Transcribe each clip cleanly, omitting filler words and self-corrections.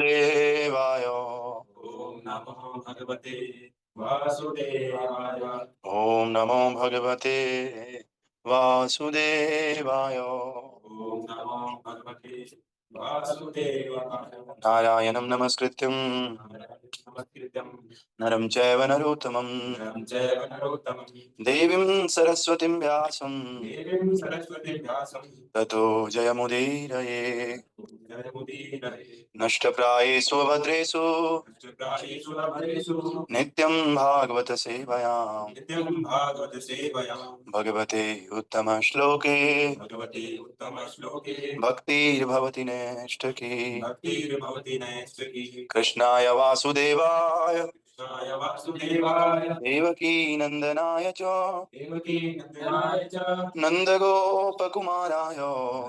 देवाय। ओम नमो भगवते वासुदेवाय। ओम नमो भगवते वासुदेवाय। ओम नमो भगवते वासुदेवाय। नारायणं नमस्कृत्यं नमस्कृत्यं नरं चैव नरोत्तमं नरं चैव नरोत्तमं देवीं सरस्वतीं व्यासं देवीं सरस्वतीं व्यासं ततो जयमुदीरये। जयमुदीरये। नष्टप्रायेषु भद्रेषु नष्टप्रायेषु अभयेषु नित्यं भागवत सेवयां नित्यं भागवत सेवयां भगवते उत्तम श्लोके भगवते उत्तम श्लोके भक्तिर्भवति नैष्ठकी। भक्तिर्भवति नैष्ठकी। कृष्णाय वासुदेवाय कृष्णाय वासुदेवाय देवकी नंदनाय च देवकी नंदनाय च नंदगोपकुमाराय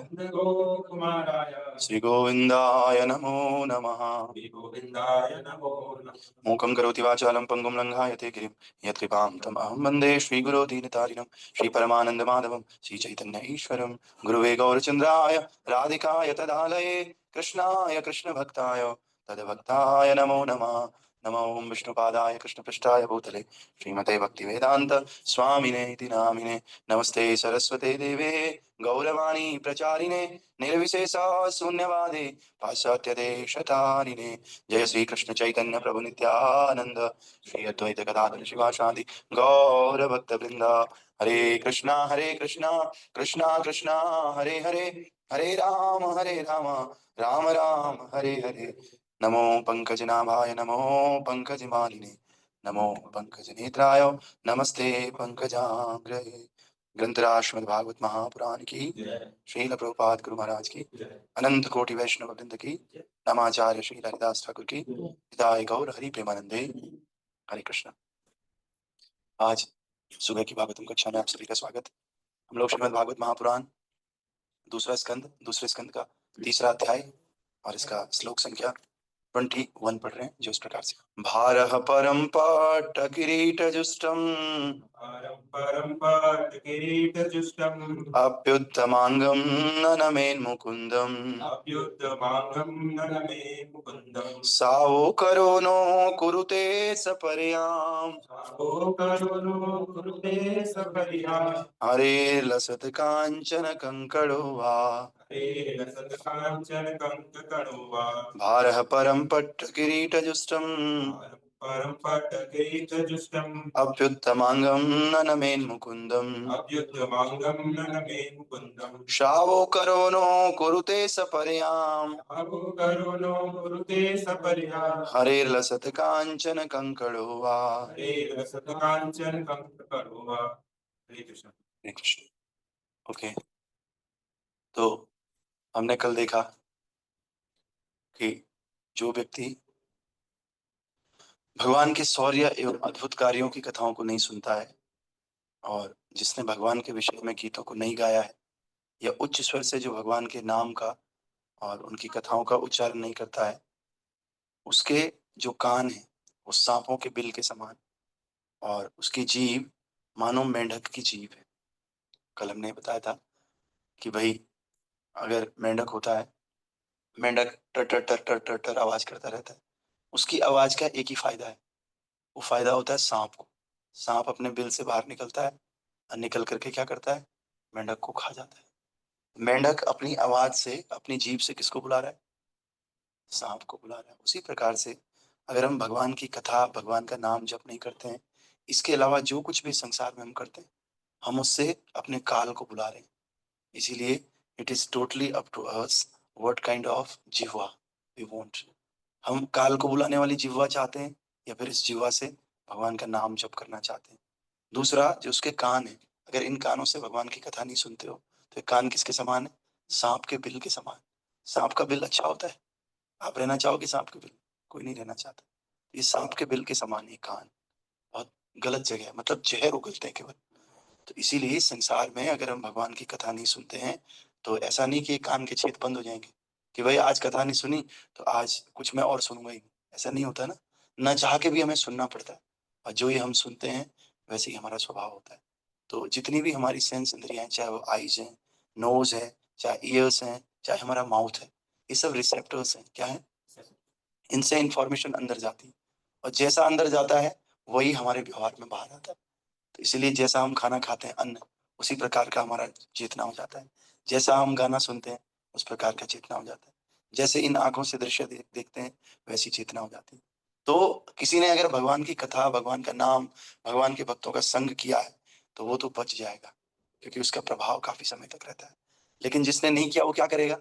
नंदगोपकुमाराय श्रीगोविन्दाय नमो नमः। श्रीगोविन्दाय नमो नमः। मूकं करोति वाचालं पङ्गुं लङ्घायते गिरिं यत्कृपां तम् अहं वन्दे श्रीगुरो दीनतारिणं श्रीपरमानन्दमाधवं श्रीचैतन्य ईश्वरं गुरुवे गौरचन्द्राय राधिकाय तदालये कृष्णाय कृष्णभक्ताय तद्भक्ताय नमो नमः। नमो ओं विष्णुपादाय कृष्णपृष्ठाय भूतले श्रीमते भक्तिवेदान्त स्वामिने इति नामिने। नमस्ते सरस्वते देवे गौरवाणी प्रचारिणे निर्विशेषा शून्यवादे पाश्चात्यदेशतारिणे। जय श्री कृष्ण चैतन्य प्रभु नित्यानंद श्री अद्वैत गदाधर शिवासादि गौर भक्त वृंदा। हरे कृष्णा कृष्णा कृष्णा हरे हरे हरे राम राम राम हरे हरे। नमो पंकजनाभाय नमो पंकजमालिने नमो पंकजनेत्राय नमस्ते पंकजाग्रहे। ग्रंथराज श्रीमद्भागवत महापुराण की श्रील प्रभुपाद गुरु महाराज की अनंत कोटि वैष्णव वृंद की नमाचार्य श्री हरिदास ठाकुर की हिताय गौर हरि प्रेमानंदे। हरे कृष्ण। आज सुबह की भागवतम कक्षा में आप सभी का स्वागत। हम लोग श्रीमद् भागवत महापुराण दूसरे स्कंद का तीसरा अध्याय और इसका श्लोक संख्या 21 पढ़ रहे हैं, जो इस प्रकार से। भारः परं पाट्ट किरीटजुष्टम् परं पाट किरीटजुष्टम् अप्युत्तमाङ्गं ननमेन्मुकुन्दम् अभ्युत्तमाङ्गं ननमे मुकुन्दम् सावोकरो नो कुरुते सपर्याम् ओ करुणो कुरुते सपर्या हरेर्लसत् काञ्चन कङ्कणो वा हरे रसत काञ्चन कंकणो वा भारः परं पट्ट किरीटजुष्टम् परं पाट किरीटजुष्टम् अप्युत्तमाङ्गं ननमेन्मुकुन्दम् अभ्युत्तमाङ्गं ननमे मुकुन्दम् शावोकरो नो कुरुते सपर्याम् अहो करुणो कुरुते सपर्या हरेर्लसत् काञ्चन कङ्कणो वा। हरे रसत काञ्चन कंकणो वा। हरे कृष्ण। हरे कृष्ण। ओके, तो हमने कल देखा कि जो व्यक्ति भगवान के शौर्य एवं अद्भुत कार्यों की कथाओं को नहीं सुनता है और जिसने भगवान के विषय में गीतों को नहीं गाया है या उच्च स्वर से जो भगवान के नाम का और उनकी कथाओं का उच्चारण नहीं करता है, उसके जो कान हैं वो सांपों के बिल के समान और उसकी जीभ मानो मेंढक की जीभ है। कल हमने बताया था कि भाई अगर मेंढक होता है, मेंढक टर टर टर टर टर टर आवाज करता रहता है, उसकी आवाज का एक ही फायदा है, वो फायदा होता है सांप को। सांप अपने बिल से बाहर निकलता है और निकल करके क्या करता है, मेंढक को खा जाता है। मेंढक अपनी आवाज से, अपनी जीभ से किसको बुला रहा है, सांप को बुला रहा है। उसी प्रकार से अगर हम भगवान की कथा, भगवान का नाम जप नहीं करते हैं, इसके अलावा जो कुछ भी संसार में हम करते हैं, हम उससे अपने काल को बुला रहे हैं। इसीलिए it is totally up to us what kind of जिह्वा वी वांट। हम काल को बुलाने वाली जिह्वा चाहते हैं या फिर इस जिह्वा से भगवान का नाम जप करना चाहते हैं। दूसरा, जो उसके कान है, अगर इन कानों से भगवान की कथा नहीं सुनते हो तो ये कान किसके समान है, सांप के बिल के समान। सांप का बिल अच्छा होता है, आप रहना चाहोगे सांप के बिल? कोई नहीं रहना चाहता। ये सांप के बिल के समान है कान, बहुत गलत जगह है, मतलब जहर उगलते हैं केवल। तो इसीलिए संसार में अगर हम भगवान की कथा नहीं सुनते हैं तो ऐसा नहीं कि कान के छेद बंद हो जाएंगे कि भाई आज कथा नहीं सुनी तो आज कुछ मैं और सुनूंगा ही नहीं। ऐसा नहीं होता ना, न चाह के भी हमें सुनना पड़ता है और जो ये हम सुनते हैं वैसे ही हमारा स्वभाव होता है। तो जितनी भी हमारी सेंस इंद्रियां हैं, चाहे वो आईज हैं, नोज है, चाहे ईयर्स हैं, चाहे हमारा माउथ है, ये सब रिसेप्टर्स हैं। क्या है? इनसे इंफॉर्मेशन अंदर जाती है और जैसा अंदर जाता है वही हमारे व्यवहार में बाहर आता है। तो इसीलिए जैसा हम खाना खाते हैं अन्न, उसी प्रकार का हमारा चेतना हो जाता है। जैसा हम गाना सुनते हैं, उस प्रकार का चेतना हो जाता है। जैसे इन आँखों से दृश्य देखते हैं, वैसी चेतना हो जाती है। तो किसी ने अगर भगवान की कथा, भगवान का नाम, भगवान के भक्तों का संग किया है, तो वो तो बच जाएगा, क्योंकि उसका प्रभाव काफ़ी समय तक रहता है। लेकिन जिसने नहीं किया, वो क्या करेगा?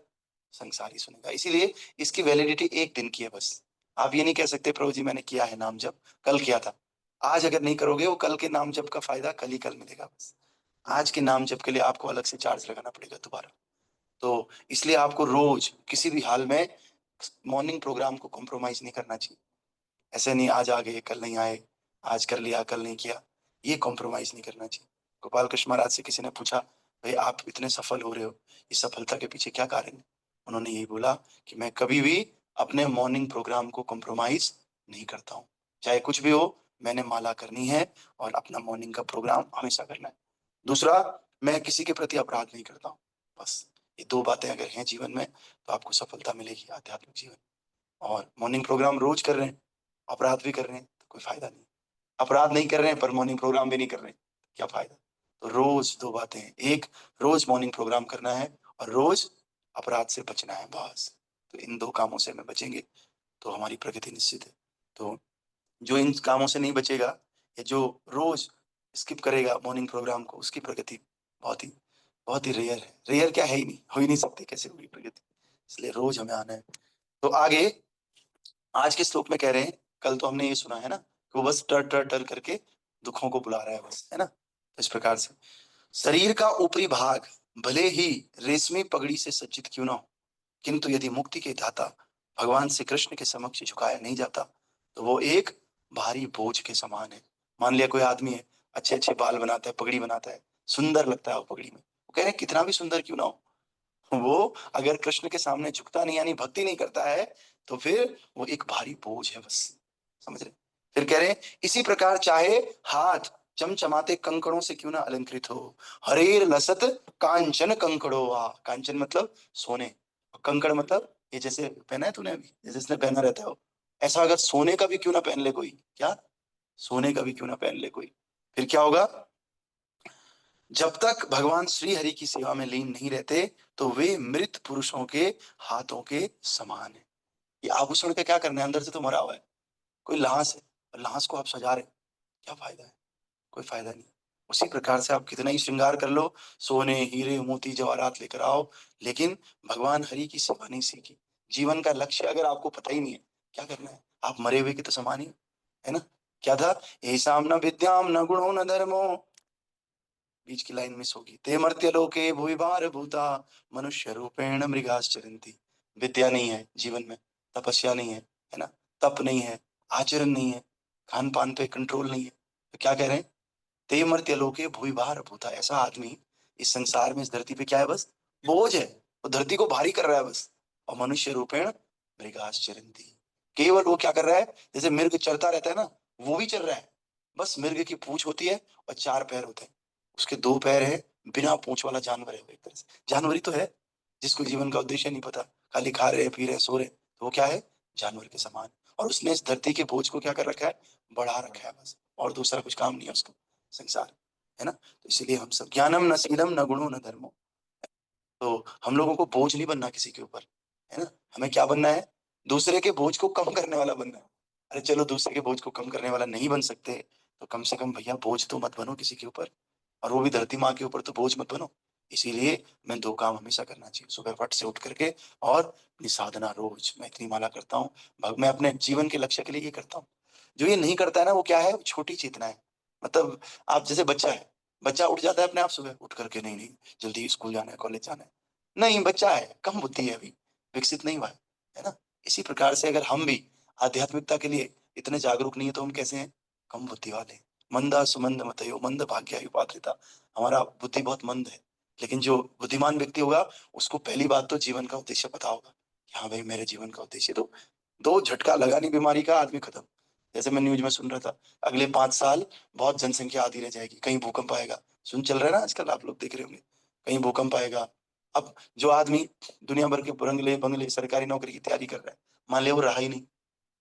संसार ही सुनेगा। इसीलिए इसकी वैलिडिटी 1 दिन की है बस। आप ये नहीं कह सकते, प्रभु जी मैंने किया है नाम जप, कल किया था। आज अगर नहीं करोगे, वो कल के नाम जप का फ़ायदा कल ही कल मिलेगा बस। आज के नाम जप के लिए आपको अलग से चार्ज लगाना पड़ेगा दोबारा। तो इसलिए आपको रोज़ किसी भी हाल में मॉर्निंग प्रोग्राम को कॉम्प्रोमाइज़ नहीं करना चाहिए। ऐसे नहीं आज आ गए, कल नहीं आए, आज कर लिया, कल नहीं किया, ये कॉम्प्रोमाइज़ नहीं करना चाहिए। गोपाल कृष्ण महाराज से किसी ने पूछा, "भई आप इतने सफल हो रहे हो, इस सफलता के पीछे क्या कारण है?" उन्होंने यही बोला कि मैं कभी भी अपने मॉर्निंग प्रोग्राम को कॉम्प्रोमाइज़ नहीं करता हूँ। चाहे कुछ भी हो, मैंने माला करनी है और अपना मॉर्निंग का प्रोग्राम हमेशा करना है। दूसरा, मैं किसी के प्रति अपराध नहीं करता हूँ। बस ये 2 बातें अगर हैं जीवन में, तो आपको सफलता मिलेगी आध्यात्मिक जीवन। और मॉर्निंग प्रोग्राम रोज़ कर रहे हैं, अपराध भी कर रहे हैं, तो कोई फ़ायदा नहीं। अपराध नहीं कर रहे हैं, पर मॉर्निंग प्रोग्राम भी नहीं कर रहे हैं, क्या फ़ायदा? तो रोज़ 2 बातें हैं, एक रोज़ मॉर्निंग प्रोग्राम करना है और रोज़ अपराध से बचना है बस। तो इन 2 कामों से हमें बचेंगे, तो हमारी प्रगति निश्चित है। तो जो इन कामों से नहीं बचेगा या जो रोज़ स्किप करेगा मॉर्निंग प्रोग्राम को, उसकी प्रगति बहुत ही बहुत ही रेयर है। रेयर क्या है ही नहीं, हो ही नहीं सकती, कैसे होगी प्रगति? इसलिए रोज़ हमें आना है। तो आगे आज के श्लोक में कह रहे हैं, कल तो हमने ये सुना है ना, कि वो बस टर, टर, टर करके दुखों को बुला रहा है बस, है ना? तो इस प्रकार से शरीर का ऊपरी भाग भले ही रेशमी पगड़ी से सज्जित क्यों ना हो, किंतु यदि मुक्ति के दाता भगवान श्री कृष्ण के समक्ष झुकाया नहीं जाता, तो वो एक भारी बोझ के समान है। मान लिया कोई आदमी है, अच्छे-अच्छे बाल बनाता है, पगड़ी बनाता है, सुंदर लगता है वो पगड़ी में। वो कह रहे हैं कितना भी सुंदर क्यों ना हो, वो अगर कृष्ण के सामने झुकता नहीं, यानी भक्ति नहीं करता है, तो फिर वो एक भारी बोझ है बस। समझ रहे? फिर कह रहे हैं, इसी प्रकार चाहे हाथ चमचमाते कंकड़ों से क्यों ना अलंकृत हो, हरेर लसत कांचन कंकड़ो वा। कांचन मतलब सोने, और कंकड़ मतलब ये जैसे पहना है तूने अभी, जैसे इसने पहना रहता है वो। ऐसा अगर सोने का भी क्यों ना पहन ले कोई, क्या? सोने का भी क्यों ना पहन ले कोई, फिर क्या होगा? जब तक भगवान श्री हरि की सेवा में लीन नहीं रहते, तो वे मृत पुरुषों के हाथों के समान है। ये आभूषण का क्या करना है, अंदर से तो मरा हुआ है। कोई लाश है और लाश को आप सजा रहे हैं, क्या फायदा है? कोई फायदा नहीं। उसी प्रकार से आप कितना ही श्रृंगार कर लो, सोने, हीरे, मोती, जवाहरात लेकर आओ, लेकिन भगवान हरि की सेवा नहीं सीखी। जीवन का लक्ष्य अगर आपको पता ही नहीं है, क्या करना है? आप मरे हुए के तो समान ही हो, है ना? क्या था? "येषां न विद्यां न गुणो न धर्मो", बीच की लाइन मिस होगी। "ते मर्त्यलोके भुविभार भूता मनुष्य रूपेण मृगाश्चरन्ति"। विद्या नहीं है जीवन में, तपस्या नहीं है ना? तप नहीं है, आचरण नहीं है, खान-पान पे कंट्रोल नहीं है। तो क्या कह रहे हैं? "ते मर्त्यलोके भुविभार भूता", ऐसा आदमी इस संसार में, इस धरती पे क्या है? बस बोझ है। वो धरती को भारी कर रहा है बस। और मनुष्य रूपेण मृगाश्चरन्ति, केवल वो क्या कर रहा है? जैसे मृग चलता रहता है ना, वो भी चल रहा है। बस मृग की पूंछ होती है और 4 पैर होते हैं। उसके 2 पैर है, बिना पूंछ वाला जानवर है वो एक तरह से। जानवर ही तो है, जिसको जीवन का उद्देश्य नहीं पता, खाली खा रहे हैं, पी रहे हैं, सो रहे हैं, तो वो क्या है? जानवर के समान। और उसने इस धरती के बोझ को क्या कर रखा है? बढ़ा रखा है बस, और दूसरा कुछ काम नहीं है उसको, संसार, है ना? तो इसीलिए हम सब ज्ञानम न शीलम न गुणो न धर्मो। तो हम लोगों को बोझ नहीं बनना किसी के ऊपर, है ना? हमें क्या बनना है? दूसरे के बोझ को कम करने वाला बनना है। अरे चलो, दूसरे के बोझ को कम करने वाला नहीं बन सकते, तो कम से कम भैया बोझ तो मत बनो किसी के ऊपर, और वो भी धरती माँ के ऊपर तो बोझ मत बनो। इसीलिए मैं 2 काम हमेशा करना चाहिए, सुबह फट से उठ करके और अपनी साधना रोज़। मैं इतनी माला करता हूँ, मैं अपने जीवन के लक्ष्य के लिए ये करता हूँ। जो ये नहीं करता है ना, वो क्या है? छोटी चेतना है। मतलब आप जैसे बच्चा है, बच्चा उठ जाता है अपने आप सुबह, उठ करके नहीं, नहीं, जल्दी स्कूल जाना है, कॉलेज जाना है। नहीं, बच्चा है, कम बुद्धि है अभी, विकसित नहीं हुआ है ना? इसी प्रकार से अगर हम भी आध्यात्मिकता के लिए इतने जागरूक नहीं है, तो हम कैसे हैं? कम बुद्धि वाले हैं। मंदा सुमंद मतयो मंद भाग्यायुपात्रिता। हमारा बुद्धि बहुत मंद है। लेकिन जो बुद्धिमान व्यक्ति होगा, उसको पहली बात तो जीवन का उद्देश्य पता होगा कि हाँ भाई, मेरे जीवन का उद्देश्य तो 2 झटका लगा नहीं बीमारी का, आदमी खत्म। जैसे मैं न्यूज़ में सुन रहा था, अगले 5 साल बहुत जनसंख्या आधी रह जाएगी, कहीं भूकंप आएगा। चल रहा है ना आजकल, आप लोग देख रहे होंगे, कहीं भूकंप आएगा। अब जो आदमी दुनिया भर के बंगले बंगले सरकारी नौकरी की तैयारी कर रहा है, मान लिया वो रहा ही नहीं,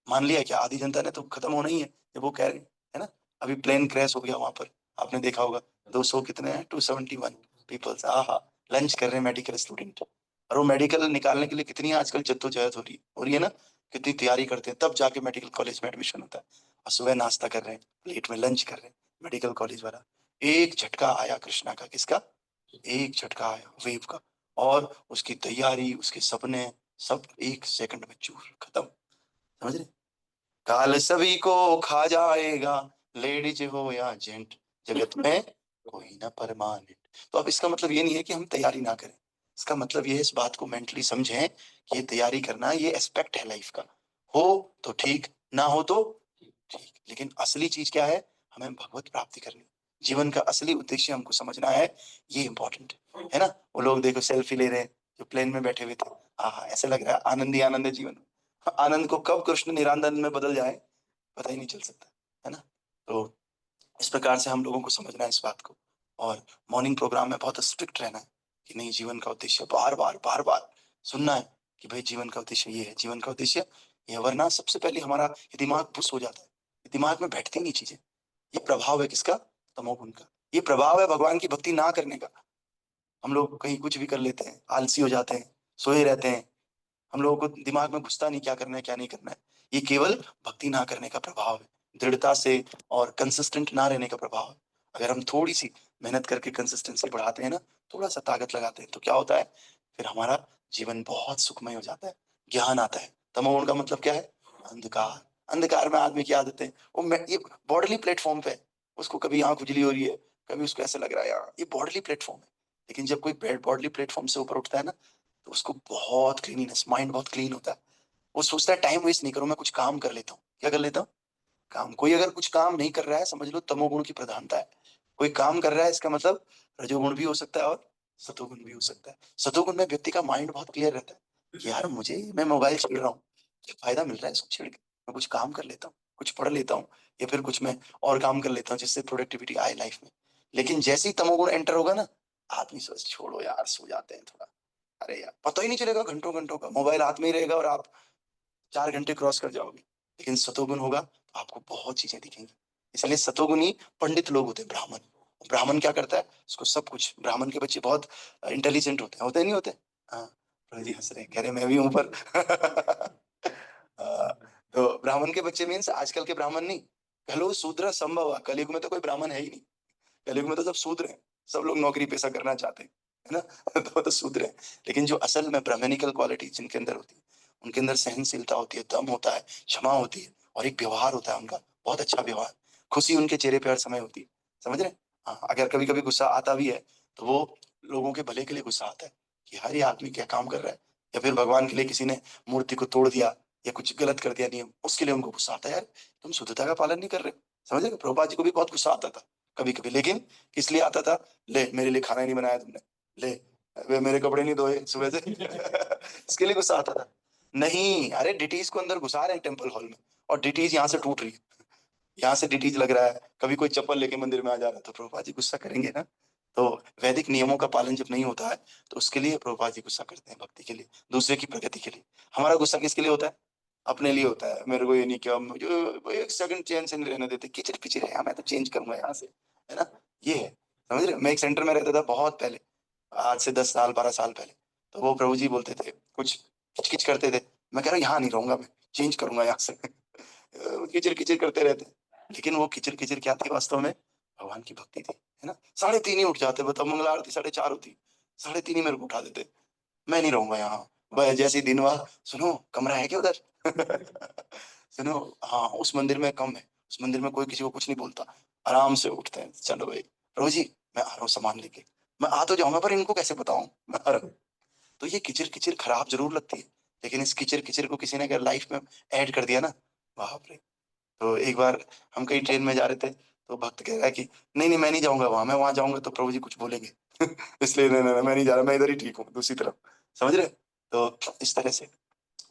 मान लिया क्या, आधी जनता ने तो खत्म होना ही है जब वो कह रहे हैं, है ना? अभी प्लेन क्रैश हो गया वहां पर, आपने देखा होगा, 200 कितने हैं, 271 पीपल्स, आहा, लंच कर रहे हैं मेडिकल स्टूडेंट। और वो मेडिकल निकालने के लिए कितनी आजकल जद्दोजहद हो रही है ना, कितनी तैयारी करते हैं, तब जाके मेडिकल कॉलेज में एडमिशन होता है। और सुबह नाश्ता कर रहे हैं, प्लेट में लंच कर रहे हैं मेडिकल कॉलेज वाला। एक झटका आया कृष्णा का, किसका? एक झटका आया वेव का, और उसकी तैयारी, उसके सपने, सब एक सेकंड में चूर, खत्म। समझ रहे? काल सभी को खा जाएगा, लेडीज हो या जेंट, जगत में कोई ना परमानेंट। तो अब इसका मतलब ये नहीं है कि हम तैयारी ना करें, इसका मतलब ये है, इस बात को मेंटली समझें कि ये तैयारी करना ये एस्पेक्ट है लाइफ का। हो तो ठीक, ना हो तो ठीक, लेकिन असली चीज क्या है? हमें भगवत प्राप्ति करनी, जीवन का असली उद्देश्य हमको समझना है, ये इंपॉर्टेंट है ना? वो लोग देखो सेल्फी ले रहे हैं जो प्लेन में बैठे हुए थे, हाँ ऐसे लग रहा है आनंद ही आनंद है जीवन में। आनंद को कब कृष्ण निरानंद में बदल जाए पता ही नहीं चल सकता, है ना? तो इस प्रकार से हम लोगों को समझना है इस बात को, और मॉर्निंग प्रोग्राम में बहुत स्ट्रिक्ट रहना है कि नहीं, जीवन का उद्देश्य बार बार सुनना है कि भाई जीवन का उद्देश्य ये है, जीवन का उद्देश्य ये है। वरना सबसे पहले हमारा ये दिमाग बुस हो जाता है, ये दिमाग में बैठती नहीं चीजें। ये प्रभाव है किसका? तमोगुण का। ये प्रभाव है भगवान की भक्ति ना करने का। हम लोग कहीं कुछ भी कर लेते हैं, आलसी हो जाते हैं, सोए रहते हैं, हम लोगों को दिमाग में घुसता नहीं क्या करना है क्या नहीं करना है। ये केवल भक्ति ना करने का प्रभाव है, दृढ़ता से और कंसिस्टेंट ना रहने का प्रभाव है। अगर हम थोड़ी सी मेहनत करके कंसिस्टेंसी बढ़ाते हैं ना, थोड़ा सा ताकत लगाते हैं, तो क्या होता है, फिर हमारा जीवन बहुत सुखमय हो जाता है, ज्ञान आता है। तमोगुण का मतलब क्या है? अंधकार। अंधकार में आदमी की आदतें, ये बॉडली प्लेटफॉर्म पे है, उसको कभी यहाँ खुजली हो रही है, कभी उसको ऐसा लग रहा है यहाँ, ये बॉडली प्लेटफॉर्म है। लेकिन जब कोई बॉडली प्लेटफॉर्म से ऊपर उठता है ना, तो उसको बहुत क्लीनीनेस, माइंड बहुत क्लीन होता है। वो सोचता है टाइम वेस्ट नहीं करूं, मैं कुछ काम कर लेता हूँ। क्या कर लेता हूँ? काम। कोई अगर कुछ काम नहीं कर रहा है, समझ लो तमोगुण की प्रधानता है। कोई काम कर रहा है, इसका मतलब रजोगुण भी हो सकता है और सतोगुण भी हो सकता है। सतोगुण में व्यक्ति का माइंड बहुत क्लियर रहता है कि यार मुझे, मैं मोबाइल छेड़ रहा हूँ, फायदा मिल रहा है इसको छेड़ के, मैं कुछ काम कर लेता हूँ, कुछ पढ़ लेता हूँ, या फिर कुछ मैं और काम कर लेता हूँ जिससे प्रोडक्टिविटी आए लाइफ में। लेकिन जैसे ही तमोगुण एंटर होगा ना, आदमी सोच छोड़ो यार, सो जाते हैं थोड़ा। अरे यार पता ही नहीं चलेगा, घंटों घंटों का मोबाइल हाथ में ही रहेगा और आप 4 घंटे क्रॉस कर जाओगे। लेकिन सतोगुण होगा तो आपको बहुत चीजें दिखेंगी। इसलिए सतोगुणी पंडित लोग होते हैं, ब्राह्मण। ब्राह्मण क्या करता है, उसको सब कुछ, ब्राह्मण के बच्चे बहुत इंटेलिजेंट होते हैं नहीं होते? हाँ, प्रभु जी हंस रहे हैं, कह रहे मैं भी हूं पर तो ब्राह्मण के बच्चे मीन्स आजकल के ब्राह्मण नहीं, कलो शूद्र संभव, कलयुग में तो कोई ब्राह्मण है ही नहीं। कलयुग में तो सब शूद्र हैं, सब लोग नौकरी पेशा करना चाहते हैं, है ना? तो शूद्र हैं। लेकिन जो असल में ब्राह्मणिकल क्वालिटी जिनके अंदर होती है, उनके अंदर सहनशीलता होती है, दम होता है, क्षमा होती है, और एक व्यवहार होता है उनका, बहुत अच्छा व्यवहार, खुशी उनके चेहरे पे हर समय होती है। समझ रहे? हाँ, अगर कभी कभी गुस्सा आता भी है, तो वो लोगों के भले के लिए गुस्सा आता है कि हर ये आदमी क्या काम कर रहा है, या फिर भगवान के लिए किसी ने मूर्ति को तोड़ दिया या कुछ गलत कर दिया नियम, उसके लिए उनको गुस्सा आता है, यार तुम शुद्धता का पालन नहीं कर रहे हो। समझ रहे? प्रभुपाद जी को भी बहुत गुस्सा आता था कभी कभी, लेकिन किस लिए आता था? ले मेरे लिए खाना ही नहीं बनाया तुमने, ले वे मेरे कपड़े नहीं धोए सुबह से इसके लिए गुस्सा आता था। नहीं, अरे डिटीज को अंदर घुसा रहे हैं टेम्पल हॉल में, और डिटीज यहाँ से टूट रही है, यहाँ से डिटीज लग रहा है, कभी कोई चप्पल लेके मंदिर में आ जा रहा है, तो प्रभुपाद जी गुस्सा करेंगे ना। तो वैदिक नियमों का पालन जब नहीं होता है, तो उसके लिए प्रभुपाद जी गुस्सा करते हैं, भक्ति के लिए, दूसरे की प्रगति के लिए। हमारा गुस्सा किसके लिए होता है? अपने लिए होता है, मेरे को ये नहीं किया, मुझे वो एक सेकंड चैन से नहीं रहने देते, किचर पिचर है, मैं तो चेंज करूंगा यहाँ से, है ना? ये है। समझ रहे? मैं एक सेंटर में रहता था बहुत पहले, आज से 10 साल 12 साल पहले। तो वो प्रभु जी बोलते थे, कुछ किचकिच करते थे, मैं कह रहा हूँ यहाँ नहीं रहूंगा, मैं चेंज करूंगा यहाँ से किचिर किचिर करते रहते, लेकिन वो किचिर किचिर क्या थी वास्तव में? भगवान की भक्ति थी, है ना? 3:30 ही उठ जाते, बताओ मंगला आरती 4:30 होती, 3:30 ही मेरे को उठा देते। मैं नहीं रहूंगा यहाँ, वह जैसे ही दिन हुआ, सुनो कमरा है क्या उधर सुनो, हाँ उस मंदिर में कम है, उस मंदिर में कोई किसी को कुछ नहीं बोलता, आराम से उठते हैं, चलो भाई प्रभु जी मैं आ रहा हूँ सामान लेके, मैं आ तो जाऊंगा पर इनको कैसे बताऊं मैं आ रहा हूँ। तो ये किचिर किचिर खराब जरूर लगती है, लेकिन इस किचिर किचिर को किसी ने अगर लाइफ में ऐड कर दिया ना, बाप रे। तो एक बार हम कहीं ट्रेन में जा रहे थे, तो भक्त कह रहा है कि नहीं नहीं मैं नहीं जाऊंगा वहां, मैं वहां जाऊंगा तो प्रभु जी कुछ बोलेंगे इसलिए नहीं, नहीं नहीं, मैं नहीं जा रहा, मैं इधर ही ठीक हूँ दूसरी तरफ। समझ रहे? तो इस तरह से।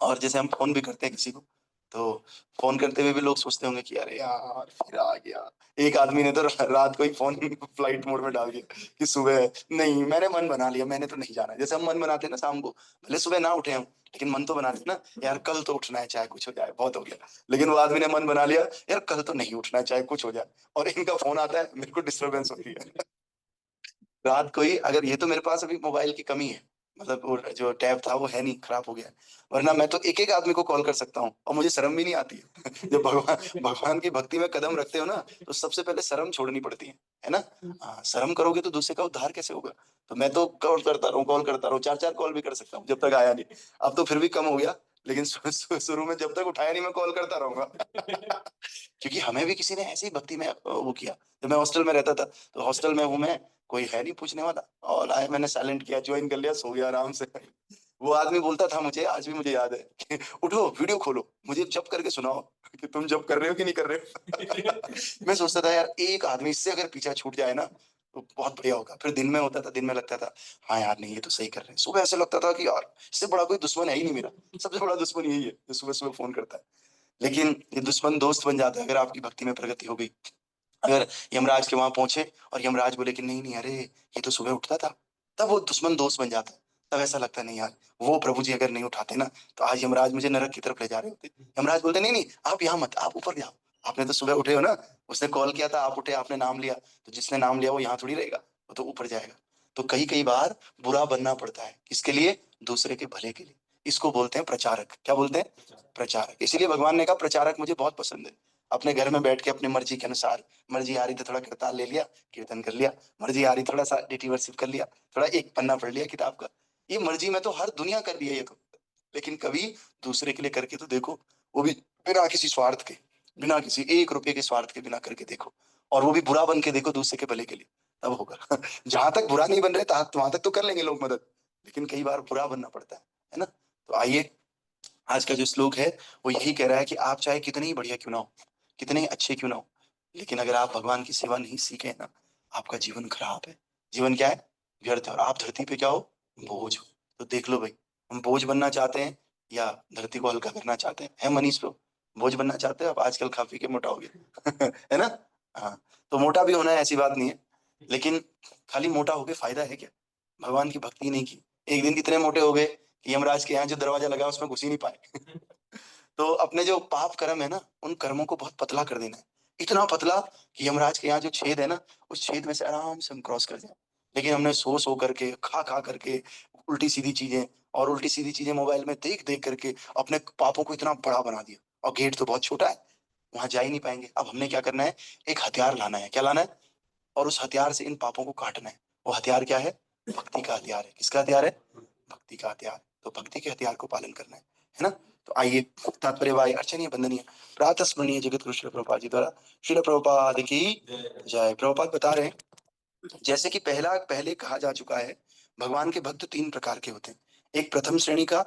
और जैसे हम फोन भी करते हैं किसी को, तो फ़ोन करते हुए भी लोग सोचते होंगे कि अरे यार! फिर आ गया। एक आदमी ने तो रात को ही फ़ोन फ्लाइट मोड में डाल दिया कि सुबह नहीं, मैंने मन बना लिया, मैंने तो नहीं जाना है। जैसे हम मन बनाते हैं ना शाम को, भले सुबह ना उठे हम, लेकिन मन तो बनाते हैं ना, यार कल तो उठना है चाहे कुछ हो जाए, बहुत हो गया। लेकिन वो आदमी ने मन बना लिया, यार कल तो नहीं उठना है चाहे कुछ हो जाए, और इनका फ़ोन आता है, मेरे को डिस्टर्बेंस हो रही है। रात को ही अगर ये तो मेरे पास अभी मोबाइल की कमी है, मतलब वो जो टैब था वो है नहीं, खराब हो गया है। वरना मैं तो एक-एक आदमी को कॉल कर सकता हूँ और मुझे शर्म भी नहीं आती है। जब भगवान की भक्ति में कदम रखते हो ना, तो सबसे पहले शर्म छोड़नी पड़ती है ना? हाँ, शर्म करोगे तो दूसरे का उद्धार कैसे होगा? तो मैं तो कॉल करता रहूँ, 4-4 कॉल भी कर सकता हूँ, जब तक आया नहीं। अब तो फिर भी कम हो गया, लेकिन शुरू में जब तक उठाया नहीं मैं कॉल करता रहूँगा। क्योंकि हमें भी किसी ने ऐसे ही भक्ति में वो किया। जब मैं हॉस्टल में रहता था, तो हॉस्टल में हूँ मैं, कोई है नहीं पूछने वाला, और आया मैंने साइलेंट किया, जॉइन कर लिया, सो गया आराम से। वो आदमी बोलता था मुझे, आज भी मुझे याद है कि उठो, वीडियो खोलो, मुझे जप करके सुनाओ कि तुम जप कर रहे हो कि नहीं कर रहे हो। मैं सोचता था यार एक आदमी इससे अगर पीछा छूट जाए ना, तो बहुत बढ़िया होगा। फिर दिन में होता था, दिन में लगता था, हाँ यार नहीं ये तो सही कर रहे हैं। सुबह ऐसा लगता था कि यार इससे बड़ा कोई दुश्मन है ही नहीं मेरा, सबसे बड़ा दुश्मन यही है जो सुबह-सुबह फ़ोन करता है। लेकिन ये दुश्मन दोस्त बन जाता है अगर आपकी भक्ति में प्रगति हो गई। अगर यमराज के वहाँ पहुँचे और यमराज बोले कि नहीं, नहीं अरे ये तो सुबह उठता था, तब वो दुश्मन दोस्त बन जाता है। तब ऐसा लगता है नहीं यार, वो प्रभु जी अगर नहीं उठाते ना, तो आज यमराज मुझे नरक की तरफ ले जा रहे होते। यमराज बोलते नहीं, नहीं आप यहाँ मत, आप ऊपर जाओ। आपने तो सुबह उठे हो ना, उसने कॉल किया था, आप उठे, आपने नाम लिया, तो जिसने नाम लिया वो यहाँ थोड़ी रहेगा, वो तो ऊपर जाएगा। तो कई-कई बार बुरा बनना पड़ता है, किसके लिए? दूसरे के भले के लिए। इसको बोलते हैं प्रचारक। क्या बोलते हैं? प्रचारक। इसीलिए भगवान ने कहा प्रचारक मुझे बहुत पसंद है। अपने घर में बैठ के अपनी मर्ज़ी के अनुसार, मर्ज़ी आ रही तो थोड़ा किरताल ले लिया, कीर्तन कर लिया, मर्ज़ी आ रही थोड़ा-सा डेटी वर्शिप कर लिया, थोड़ा एक पन्ना पढ़ लिया किताब का। ये मर्ज़ी में तो हर दुनिया कर रही है ये तो। लेकिन कभी दूसरे के लिए करके तो देखो, वो भी बिना किसी स्वार्थ के, बिना किसी ₹1 के स्वार्थ के बिना करके देखो, और वो भी बुरा बन के देखो दूसरे के भले के लिए, तब होगा। जहाँ तक बुरा नहीं बन रहे तहाँ वहाँ तक तो कर लेंगे लोग मदद, लेकिन कई बार बुरा बनना पड़ता है ना? तो आइए, आज का जो श्लोक है, वो यही कह रहा है कि आप चाहे कितने ही बढ़िया क्यों ना हो, कितने ही अच्छे क्यों ना हो, लेकिन अगर आप भगवान की सेवा नहीं सीखे ना, आपका जीवन खराब है। जीवन क्या है? व्यर्थ है, और आप धरती पे क्या हो? बोझ हो। तो देख लो भई, हम बोझ बनना चाहते हैं या धरती को हल्का करना चाहते हैं? हैं मनीष लोग? बोझ बनना चाहते हो आप? आजकल खा पी के मोटा हो गए। है ना? हाँ, तो मोटा भी होना है ऐसी बात नहीं है, लेकिन खाली मोटा होके फ़ायदा है क्या? भगवान की भक्ति नहीं की। एक दिन इतने मोटे हो गए कि यमराज के यहाँ जो दरवाज़ा लगा है उसमें घुस ही नहीं पाए। तो अपने जो पाप कर्म है ना, उन कर्मों को बहुत पतला कर देना है। इतना पतला कि यमराज के यहाँ जो छेद है ना, उस छेद में से आराम से हम क्रॉस कर जाएँ। लेकिन हमने सो-सो करके, खा-खा करके, उल्टी-सीधी चीज़ें, और उल्टी-सीधी चीज़ें मोबाइल में देख-देख करके अपने पापों को इतना बड़ा बना दिया, और गेट तो बहुत छोटा है, वहाँ जा ही नहीं पाएँगे। अब हमने क्या करना है, एक हथियार लाना है। क्या लाना है? और उस हथियार से इन पापों को काटना है। वो हथियार क्या है? भक्ति का हथियार है। किसका हथियार है? भक्ति का हथियार। तो भक्ति के हथियार को पालन करना है ना? तो आइए, तात्पर्य वाही अर्चनीय वंदनीय प्रातः स्मरणीय जगत गुरु श्रील प्रभुपाद जी द्वारा, श्रील प्रभुपाद की जय। प्रभुपाद बता रहे हैं, जैसे कि पहले कहा जा चुका है, भगवान के भक्त 3 प्रकार के होते हैं। एक प्रथम श्रेणी का,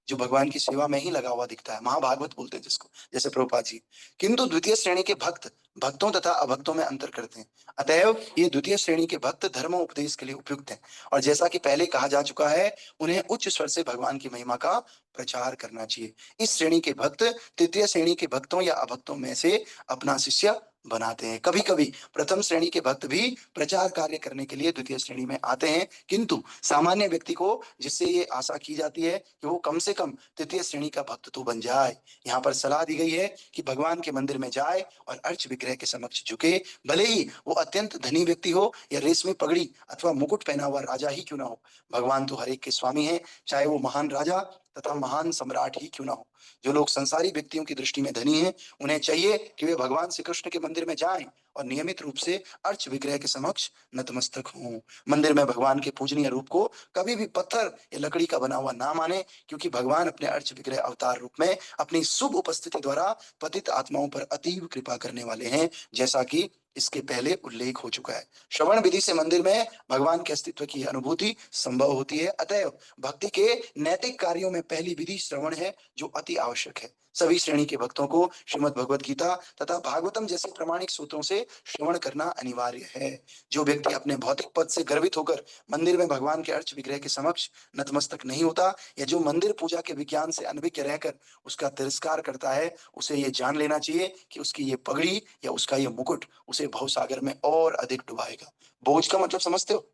जो भगवान की सेवा में ही लगा हुआ दिखता है, महाभागवत बोलते हैं जिसको, जैसे प्रभुपाद जी। किंतु द्वितीय श्रेणी के भक्त, भक्तों तथा अभक्तों में अंतर करते हैं। अतएव ये द्वितीय श्रेणी के भक्त धर्मोपदेश के लिए उपयुक्त हैं, और जैसा कि पहले कहा जा चुका है, उन्हें उच्च स्वर से भगवान की महिमा का प्रचार करना चाहिए। इस श्रेणी के भक्त तृतीय श्रेणी के भक्तों या अभक्तों में से अपना शिष्य बनाते हैं। कभी-कभी प्रथम श्रेणी के भक्त भी प्रचार कार्य करने के लिए द्वितीय श्रेणी में आते हैं, किंतु सामान्य व्यक्ति को, जिससे ये आशा की जाती है कि वो कम से कम तृतीय श्रेणी का भक्त तो बन जाए। यहाँ पर सलाह दी गई है कि भगवान के मंदिर में जाए और अर्च विग्रह के समक्ष झुके, भले ही वो अत्यंत धनी व्यक्ति हो या रेशमी पगड़ी अथवा मुकुट पहना हुआ राजा ही क्यों ना हो। भगवान तो हर एक के स्वामी हैं, चाहे वो महान राजा तथा महान सम्राट ही क्यों ना हो। जो लोग संसारी व्यक्तियों की दृष्टि में धनी हैं, उन्हें चाहिए कि वे भगवान श्री कृष्ण के मंदिर में जाएं और नियमित रूप से अर्च विग्रह के समक्ष नतमस्तक हों। मंदिर में भगवान के पूजनीय रूप को कभी भी पत्थर या लकड़ी का बना हुआ ना माने, क्योंकि भगवान अपने अर्च विग्रह अवतार रूप में अपनी शुभ उपस्थिति द्वारा पतित आत्माओं पर अतीव कृपा करने वाले हैं, जैसा कि इसके पहले उल्लेख हो चुका है। श्रवण विधि से मंदिर में भगवान के अस्तित्व की अनुभूति संभव होती है। अतएव भक्ति के नैतिक कार्यों में पहली विधि श्रवण है, जो अति आवश्यक है। सभी श्रेणी के भक्तों को श्रीमद् भगवत गीता तथा भागवतम जैसे प्रामाणिक सूत्रों से श्रवण करना अनिवार्य है। जो व्यक्ति अपने भौतिक पद से गर्वित होकर मंदिर में भगवान के अर्च विग्रह के समक्ष नतमस्तक नहीं होता, या जो मंदिर पूजा के विज्ञान से अनभिज्ञ रहकर उसका तिरस्कार करता है, उसे ये जान लेना चाहिए कि उसकी ये पगड़ी या उसका ये मुकुट उसे भवसागर में और अधिक डुबाएगा। बोझ का मतलब समझते हो?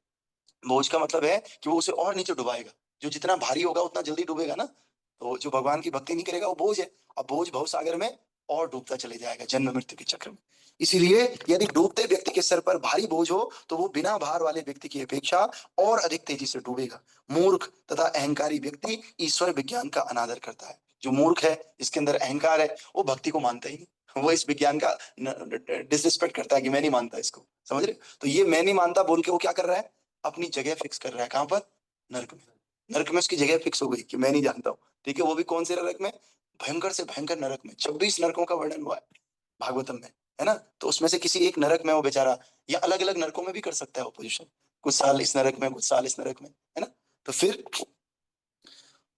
बोझ का मतलब है कि वो उसे और नीचे डुबाएगा। जो जितना भारी होगा उतना जल्दी डूबेगा ना। तो जो भगवान की भक्ति नहीं करेगा वो बोझ है। अब बोझ भवसागर में और डूबता चले जाएगा जन्म मृत्यु के चक्र में। इसीलिए यदि डूबते व्यक्ति के सर पर भारी बोझ हो तो वो बिना भार वाले व्यक्ति की अपेक्षा और अधिक तेजी से डूबेगा। मूर्ख तथा अहंकारी व्यक्ति ईश्वर विज्ञान का अनादर करता है। जो मूर्ख है, जिसके अंदर अहंकार है, वो भक्ति को मानता ही नहीं। वो इस विज्ञान का डिसरिस्पेक्ट करता है कि मैं नहीं मानता इसको। समझ रहे? तो ये मैं नहीं मानता बोल के वो क्या कर रहा है? अपनी जगह फिक्स कर रहा है। कहां पर? नरक में। नरक में उसकी जगह फिक्स हो गई कि मैं नहीं जानता हूँ। ठीक है, वो भी कौन से नरक में? भयंकर से भयंकर नरक में। 26 नरकों का वर्णन हुआ है भागवतम में, है ना? तो उसमें से किसी एक नरक में वो बेचारा, या अलग अलग नरकों में भी कर सकता है वो पोजिशन। कुछ साल इस नरक में, कुछ साल इस नरक में, है ना? तो फिर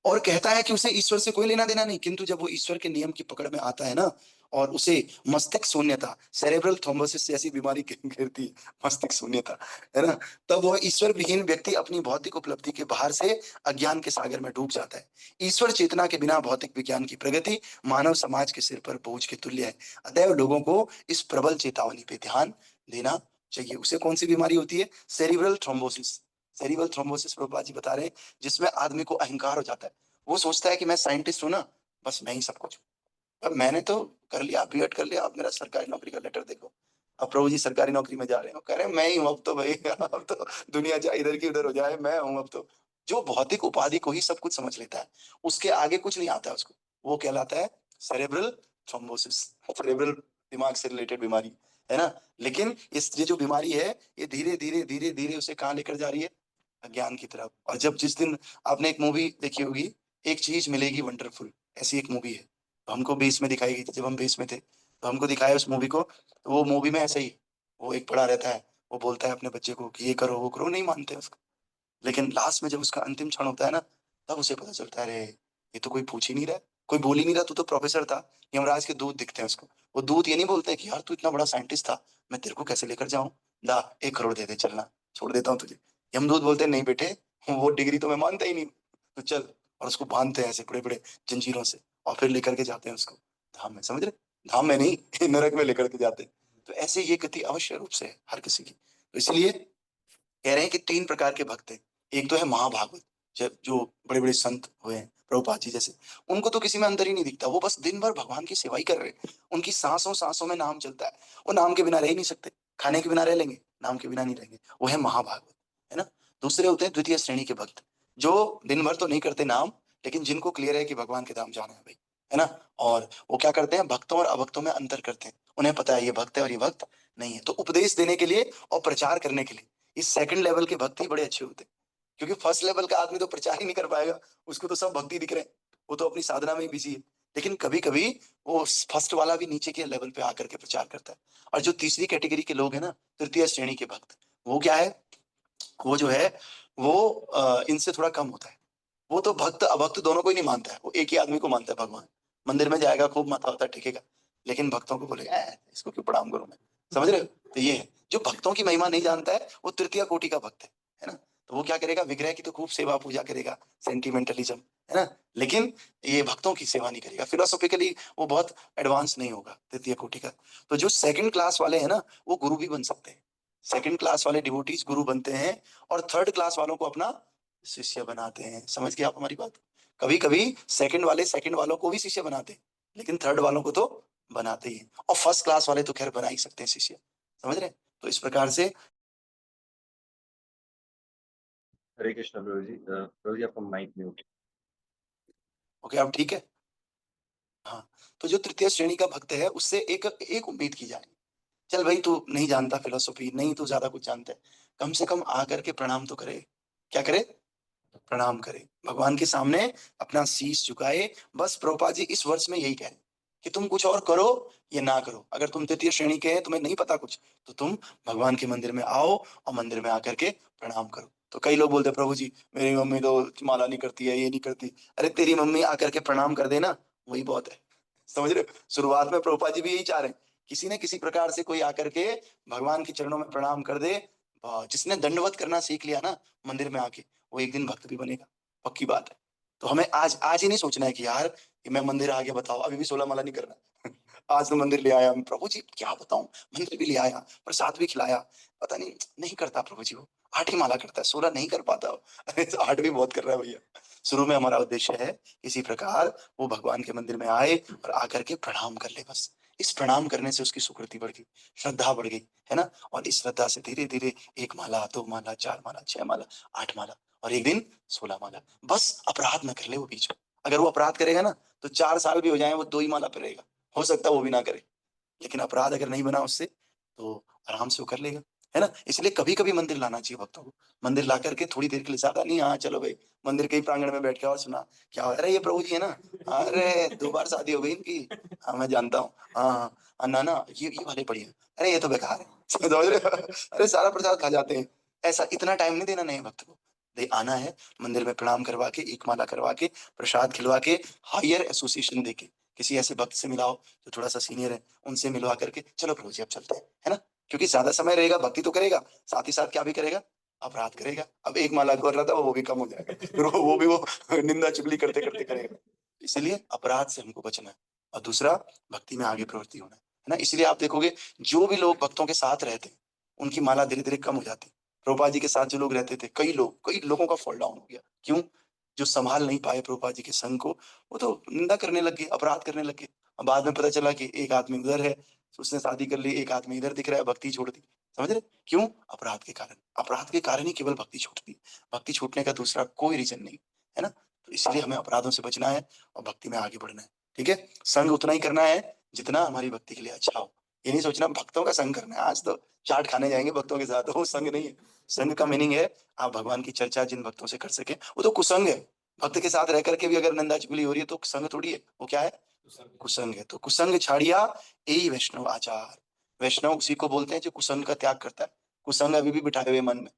और कहता है कि उसे ईश्वर से कोई लेना देना नहीं, किंतु जब वो ईश्वर के नियम की पकड़ में आता है ना, और उसे मस्तिष्क शून्यता, सेरेब्रल थ्रोम्बोसिस जैसी बीमारी घेरती है, मस्तिष्क शून्यता, है ना, तब वह ईश्वर विहीन व्यक्ति अपनी भौतिक उपलब्धि के बाहर से अज्ञान के सागर में डूब जाता है। ईश्वर चेतना के बिना भौतिक विज्ञान की प्रगति मानव समाज के सिर पर बोझ के तुल्य है। अतएव लोगों को इस प्रबल चेतावनी पे ध्यान देना चाहिए। उसे कौन सी बीमारी होती है? Cerebral thrombosis. Cerebral thrombosis Prabhupad ji बता रहे हैं, जिसमें आदमी को अहंकार हो जाता है। वो सोचता है कि मैं साइंटिस्ट हूं ना, बस मैं ही सब कुछ हूं। अब मैंने तो कर लिया, बीएड कर लिया, अब मेरा सरकारी नौकरी का लेटर देखो। अब प्रभु जी सरकारी नौकरी में जा रहे हैं, कह रहे हैं मैं ही हूं अब तो भाई। अब तो दुनिया चाहे इधर की उधर हो जाए, मैं हूं अब तो। जो भौतिक उपाधि को ही सब कुछ समझ लेता है, उसके आगे कुछ नहीं आता है उसको, वो कहलाता है सेरेब्रल थ्रोम्बोसिस। सेरेब्रल दिमाग से रिलेटेड बीमारी, है ना? लेकिन इस ये जो बीमारी है, ये धीरे धीरे धीरे धीरे उसे कहाँ लेकर जा रही है? अज्ञान की तरफ। और जब जिस दिन आपने एक मूवी देखी होगी, एक चीज मिलेगी वंडरफुल, ऐसी एक मूवी है, तो हमको बेस में दिखाई गई थी जब हम बेस में थे, तो हमको दिखाया उस मूवी को। तो वो मूवी में ऐसे ही, वो एक पड़ा रहता है, वो बोलता है अपने बच्चे को कि ये करो वो करो, नहीं मानते उसको। लेकिन लास्ट में जब उसका अंतिम क्षण होता है ना, तब उसे पता चलता है, अरे ये तो कोई पूछ ही नहीं रहा है, कोई बोल ही नहीं रहा, तू तो प्रोफेसर था। यमराज के दूत दिखते हैं उसको। वो दूत ये नहीं बोलते कि यार तू इतना बड़ा साइंटिस्ट था, मैं तेरे को कैसे लेकर जाऊं, ला 1 करोड़ दे दे, चलना, छोड़ देता हूँ तुझे। यमदूत बोलते हैं नहीं बेटे, वो डिग्री तो मैं मानता ही नहीं, तो चल। और उसको बांधते हैं ऐसे बड़े बड़े जंजीरों से, और फिर लेकर के जाते हैं उसको धाम में। समझ रहे? धाम में नहीं, नरक में लेकर के जाते हैं। तो ऐसे ये गति अवश्य रूप से है हर किसी की। तो इसलिए कह रहे हैं कि 3 प्रकार के भक्त हैं। एक तो है महाभागवत, जो बड़े बड़े संत हुए हैं प्रभुपाद जी जैसे, उनको तो किसी में अंतर ही नहीं दिखता, वो बस दिन भर भगवान की सेवा ही कर रहे हैं। उनकी सांसों सांसों में नाम चलता है, वो नाम के बिना रह ही नहीं सकते। खाने के बिना रह लेंगे, नाम के बिना नहीं रहेंगे। वो है महाभागवत, है ना? दूसरे होते हैं द्वितीय श्रेणी के भक्त, जो दिन भर तो नहीं करते नाम, लेकिन जिनको क्लियर है कि भगवान के धाम जाना है भाई, है ना? और वो क्या करते हैं? भक्तों और अभक्तों में अंतर करते हैं। उन्हें पता है ये भक्त है और ये भक्त नहीं है। तो उपदेश देने के लिए और प्रचार करने के लिए इस सेकंड लेवल के भक्त ही बड़े अच्छे होते हैं। क्योंकि फर्स्ट लेवल का आदमी तो प्रचार ही नहीं कर पाएगा, उसको तो सब भक्ति दिख रहे हैं, वो तो अपनी साधना में ही बिजी है। लेकिन कभी कभी वो फर्स्ट वाला भी नीचे के लेवल पे आकर के प्रचार करता है। और जो तीसरी कैटेगरी के लोग हैं ना, तृतीय श्रेणी के भक्त, वो क्या है? वो जो है, वो इनसे थोड़ा कम होता है। वो तो भक्त अभक्त दोनों को ही नहीं मानता है, वो एक ही आदमी को मानता है भगवान। मंदिर में जाएगा, खूब माथा वाता टेकेगा, लेकिन भक्तों को बोलेगा इसको क्यों प्रणाम करूं मैं। समझ रहे हो? तो ये है, जो भक्तों की महिमा नहीं जानता है वो तृतीय कोटि का भक्त है ना? तो वो क्या करेगा? विग्रह की तो खूब सेवा पूजा करेगा, सेंटिमेंटलिज्म, है ना? लेकिन ये भक्तों की सेवा नहीं करेगा, फिलोसॉफिकली वो बहुत एडवांस नहीं होगा, तृतीय कोटि का। तो जो सेकंड क्लास वाले हैं ना, वो गुरु भी बन सकते हैं। सेकंड क्लास वाले डिवोटीज गुरु बनते हैं, और थर्ड क्लास वालों को अपना शिष्य बनाते हैं। समझ गए आप हमारी बात? कभी कभी सेकंड वाले सेकंड वालों को भी शिष्य बनाते हैं, लेकिन थर्ड वालों को तो बनाते ही हैं। और फर्स्ट क्लास वाले तो खैर बना ही सकते हैं शिष्य। समझ रहे हैं? तो इस प्रकार से। हरे कृष्ण प्रभु जी। प्रभु जी आपका माइक म्यूट। ओके, अब ठीक है। हाँ, तो जो तृतीय श्रेणी का भक्त है, उससे एक एक उम्मीद की जाए, चल भाई तू नहीं जानता फिलोसॉफी, नहीं तू ज्यादा कुछ जानता है, कम से कम आकर के प्रणाम तो करे। क्या करे? प्रणाम करे, भगवान के सामने अपना शीश झुकाए। बस प्रभुपाद जी इस वर्ष में यही कह रहे हैं कि तुम कुछ और करो या ना करो, अगर तुम तृतीय श्रेणी के हैं, तुम्हें नहीं पता कुछ, तो तुम भगवान के मंदिर में आओ और मंदिर में आकर के प्रणाम करो। तो कई लोग बोलते हैं प्रभु जी मेरी मम्मी तो माला नहीं करती है, ये नहीं करती। अरे तेरी मम्मी आकर के प्रणाम कर देना, वही बहुत है। समझ रहे हो? शुरुआत में प्रभुपाद जी भी यही चाह रहे हैं, किसी न किसी प्रकार से कोई आकर के भगवान के चरणों में प्रणाम कर दे। जिसने दंडवत करना सीख लिया ना मंदिर में आके, वो एक दिन भक्त भी बनेगा, पक्की बात है। तो हमें आज आज ही नहीं सोचना है कि यार कि मैं मंदिर आ गया, बताओ अभी भी 16 माला नहीं करना। आज तो मंदिर ले आया, प्रभु जी क्या बताऊं, मंदिर भी ले आया, प्रसाद भी खिलाया, पता नहीं नहीं करता प्रभु जी, वो 8 ही माला करता है, 16 नहीं कर पाता वो। अरे तो 8 भी बहुत कर रहा है भैया। शुरू में हमारा उद्देश्य है इसी प्रकार वो भगवान के मंदिर में आए और आकर के प्रणाम कर ले बस। इस प्रणाम करने से उसकी सुकृति बढ़ गई, श्रद्धा बढ़ गई, है ना? और इस श्रद्धा से धीरे-धीरे 1 माला, 2 माला, 4 माला, 6 माला, 8 माला और एक दिन 16 माला। बस अपराध ना कर ले वो बीच में। अगर वो अपराध करेगा ना तो 4 साल भी हो जाएँ वो 2 ही माला पे रहेगा। हो सकता है वो भी ना करे। लेकिन अपराध अगर नहीं बना उससे तो आराम से वो कर लेगा, है ना? इसलिए कभी-कभी मंदिर लाना चाहिए भक्तों को। मंदिर ला कर के थोड़ी देर के लिए, ज़्यादा नहीं, हाँ, चलो भई मंदिर के ही प्रांगण में बैठ के और सुना, क्या हो, अरे ये प्रभु जी है ना? अरे 2 बार शादी हो गई इनकी। हाँ, मैं जानता हूँ। हाँ, हाँ। ना, ना ये वाले बढ़िया हैं। अरे ये तो बेकार है। समझ रहे हो? अरे सारा प्रसाद खा जाते हैं। ऐसा इतना टाइम नहीं देना नए भक्त को। आना है मंदिर में प्रणाम करवा के, 1 माला करवा के, प्रसाद खिलवा के, हायर एसोसिएशन देके, किसी ऐसे भक्त से मिलाओ जो थोड़ा-सा सीनियर है, उनसे मिलवा करके, चलो प्रभु जी अब चलते हैं, है ना? क्योंकि ज़्यादा समय रहेगा, भक्ति तो करेगा, साथ ही साथ क्या भी करेगा? अपराध करेगा। अब 1 माला कर रहा था, वो भी कम हो जाएगा। फिर वो निंदा चुगली करते-करते करेगा। इसलिए अपराध से हमको बचना है और दूसरा भक्ति में आगे प्रवृत्ति होना है ना? इसलिए आप देखोगे जो भी लोग भक्तों के साथ रहते हैं, उनकी माला धीरे-धीरे कम हो जाती है। प्रभुपाद जी के साथ जो लोग रहते थे, कई लोगों का फॉल डाउन हो गया। क्यों? जो सँभाल नहीं पाए प्रभुपाद जी के संग को, वो तो निंदा करने लग गए, अपराध करने लग गए। अब बाद में पता चला कि एक आदमी उधर है, उसने शादी कर ली, एक आदमी इधर दिख रहा है, भक्ति छोड़ दी। समझ रहे? क्यों? अपराध के कारण। अपराध के कारण ही केवल भक्ति छूटती है। भक्ति छूटने का दूसरा कोई रीज़न नहीं, है ना? तो इसलिए हमें अपराधों से बचना है और भक्ति में आगे बढ़ना है। ठीक है? संग उतना ही करना है जितना हमारी भक्ति के लिए अच्छा हो। ये नहीं सोचना भक्तों का संग करना है, आज तो चाट खाने जाएँगे भक्तों के साथ, वो संग नहीं है। संग का मीनिंग है आप भगवान की चर्चा जिन भक्तों से कर सकें, वो तो कुसंग है। भक्त के साथ रह कर के भी अगर निंदा चुगली हो रही है तो संग थोड़ी है, वो क्या है? कुसंग है। तो कुसंग छाड़िया एई वैष्णव आचार। वैष्णव उसी को बोलते हैं जो कुसंग का त्याग करता है। कुसंग अभी भी बिठाए हुए मन में।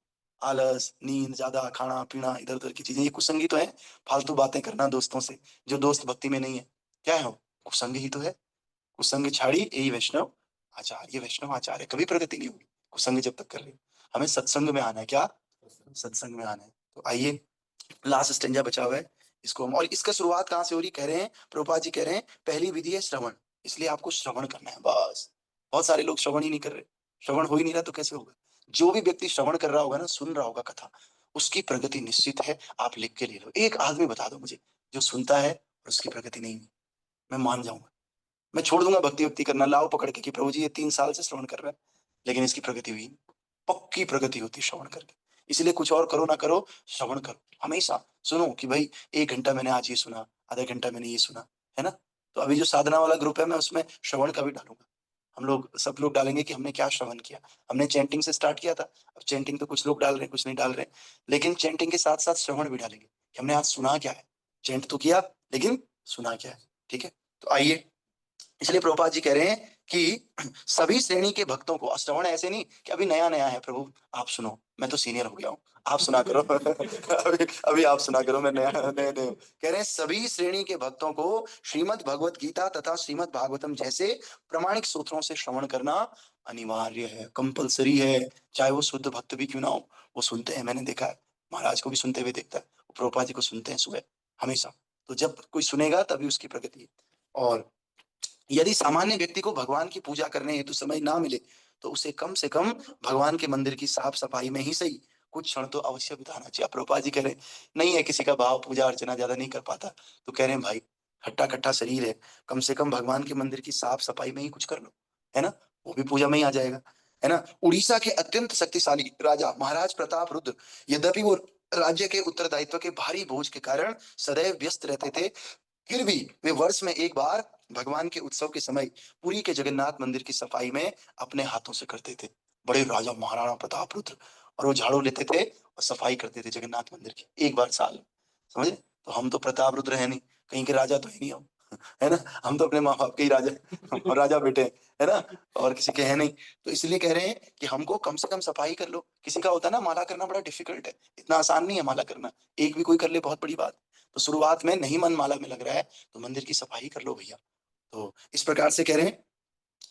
आलस, नींद, ज़्यादा खाना-पीना, इधर-उधर की चीज़ें, ये कुसंग ही तो है। फालतू बातें करना दोस्तों से, जो दोस्त भक्ति में नहीं है। क्या है वो? कुसंग ही तो है। कुसंग छाड़ी एई वैष्णव आचार। ये वैष्णव आचार है, कभी प्रगति नहीं होगी, कुसंग जब तक कर रहे हो। हमें सत्संग में आना है, क्या? सत्संग में आना है। तो आइए लास्ट स्टैन्ज़ा बचा हुआ है, इसको हम, और इसका शुरुआत कहाँ से हो रही है? कह रहे हैं, प्रभुपाद जी कह रहे हैं, पहली विधि है श्रवण, इसलिए आपको श्रवण करना है बस। बहुत सारे लोग श्रवण ही नहीं कर रहे। श्रवण हो ही नहीं रहा तो कैसे होगा? जो भी व्यक्ति श्रवण कर रहा होगा ना, सुन रहा होगा कथा, उसकी प्रगति निश्चित है, आप लिख के ले लो। एक आदमी बता दो मुझे, जो सुनता है और उसकी प्रगति नहीं हुई, मैं मान जाऊँगा। मैं छोड़ दूँगा भक्ति-वक्ति करना, लाओ पकड़ के कि प्रभु जी ये 3 साल से श्रवण कर रहा है, लेकिन इसकी प्रगति हुई नहीं। पक्की प्रगति होती है श्रवण करके। इसलिए कुछ और करो ना करो, श्रवण करो। हमेशा सुनो कि भाई 1 घंटा मैंने आज ये सुना, आधा घंटा मैंने ये सुना, है ना? तो अभी जो साधना वाला ग्रुप है, मैं उसमें श्रवण का भी डालूँगा। हम लोग सब लोग डालेंगे कि हमने क्या श्रवण किया। हमने चैंटिंग से स्टार्ट किया था, अब चैंटिंग तो कुछ लोग डाल रहे हैं, कुछ नहीं डाल रहे हैं। लेकिन चैंटिंग के साथ-साथ श्रवण भी डालेंगे कि हमने आज सुना क्या है। चैंट तो किया, लेकिन सुना क्या है, ठीक है? तो आइए, इसलिए प्रभुपाद जी कह रहे हैं कि सभी श्रेणी के भक्तों को, श्रवण ऐसे नहीं कि अभी नया-नया है प्रभु, आप सुनो, मैं तो सीनियर हो गया हूँ, आप सुना करो। अभी आप सुना करो, मैं नए-नए हूँ। कह रहे हैं सभी श्रेणी के भक्तों को श्रीमद् भगवत गीता तथा श्रीमद् भागवतम जैसे प्रामाणिक सूत्रों से श्रवण करना अनिवार्य है, कंपल्सरी है, चाहे वो शुद्ध भक्त भी क्यों ना हो, वो सुनते हैं, मैंने देखा है। महाराज को भी सुनते हुए देखता है, वो प्रभुपाद जी को सुनते हैं सुबह, हमेशा। तो जब कोई सुनेगा तभी उसकी प्रगति है। और यदि सामान्य व्यक्ति को भगवान की पूजा करने हेतु समय ना मिले, तो उसे कम से कम भगवान के मंदिर की साफ-सफाई में ही सही, कुछ क्षण तो अवश्य बिताना चाहिए। अब प्रभुपाद जी कह रहे हैं, नहीं है किसी का भाव पूजा अर्चना ज़्यादा नहीं कर पाता, तो कह रहे हैं भाई, हट्टा-कट्टा शरीर है, कम से कम भगवान के मंदिर की साफ-सफाई में ही कुछ कर लो, है ना? वो भी पूजा में ही आ जाएगा, है ना? उड़ीसा के अत्यंत शक्तिशाली राजा महाराज प्रताप रुद्र, यद्यपि वो राज्य के उत्तरदायित्व के भारी बोझ के कारण सदैव व्यस्त रहते थे, फिर भी वे वर्ष में एक बार भगवान के उत्सव के समय पुरी के जगन्नाथ मंदिर की सफाई में अपने हाथों से करते थे। बड़े राजा महाराणा प्रताप रुद्र, और वो झाड़ू लेते थे और सफाई करते थे जगन्नाथ मंदिर की, एक बार साल में। समझे? तो हम तो प्रताप रुद्र हैं नहीं, कहीं के राजा तो है नहीं हम। है ना? हम तो अपने माँ-बाप के ही राजा हैं और राजा बेटे हैं, है ना? और किसी के हैं नहीं। तो इसलिए कह रहे हैं कि हमको कम से कम सफाई कर लो। किसी का होता है ना माला करना बड़ा डिफिकल्ट है, इतना आसान नहीं है माला करना। एक भी कोई कर ले बहुत बड़ी बात। तो शुरुआत में नहीं मन माला में लग रहा है, तो मंदिर की सफाई कर लो भैया। तो इस प्रकार से कह रहे हैं,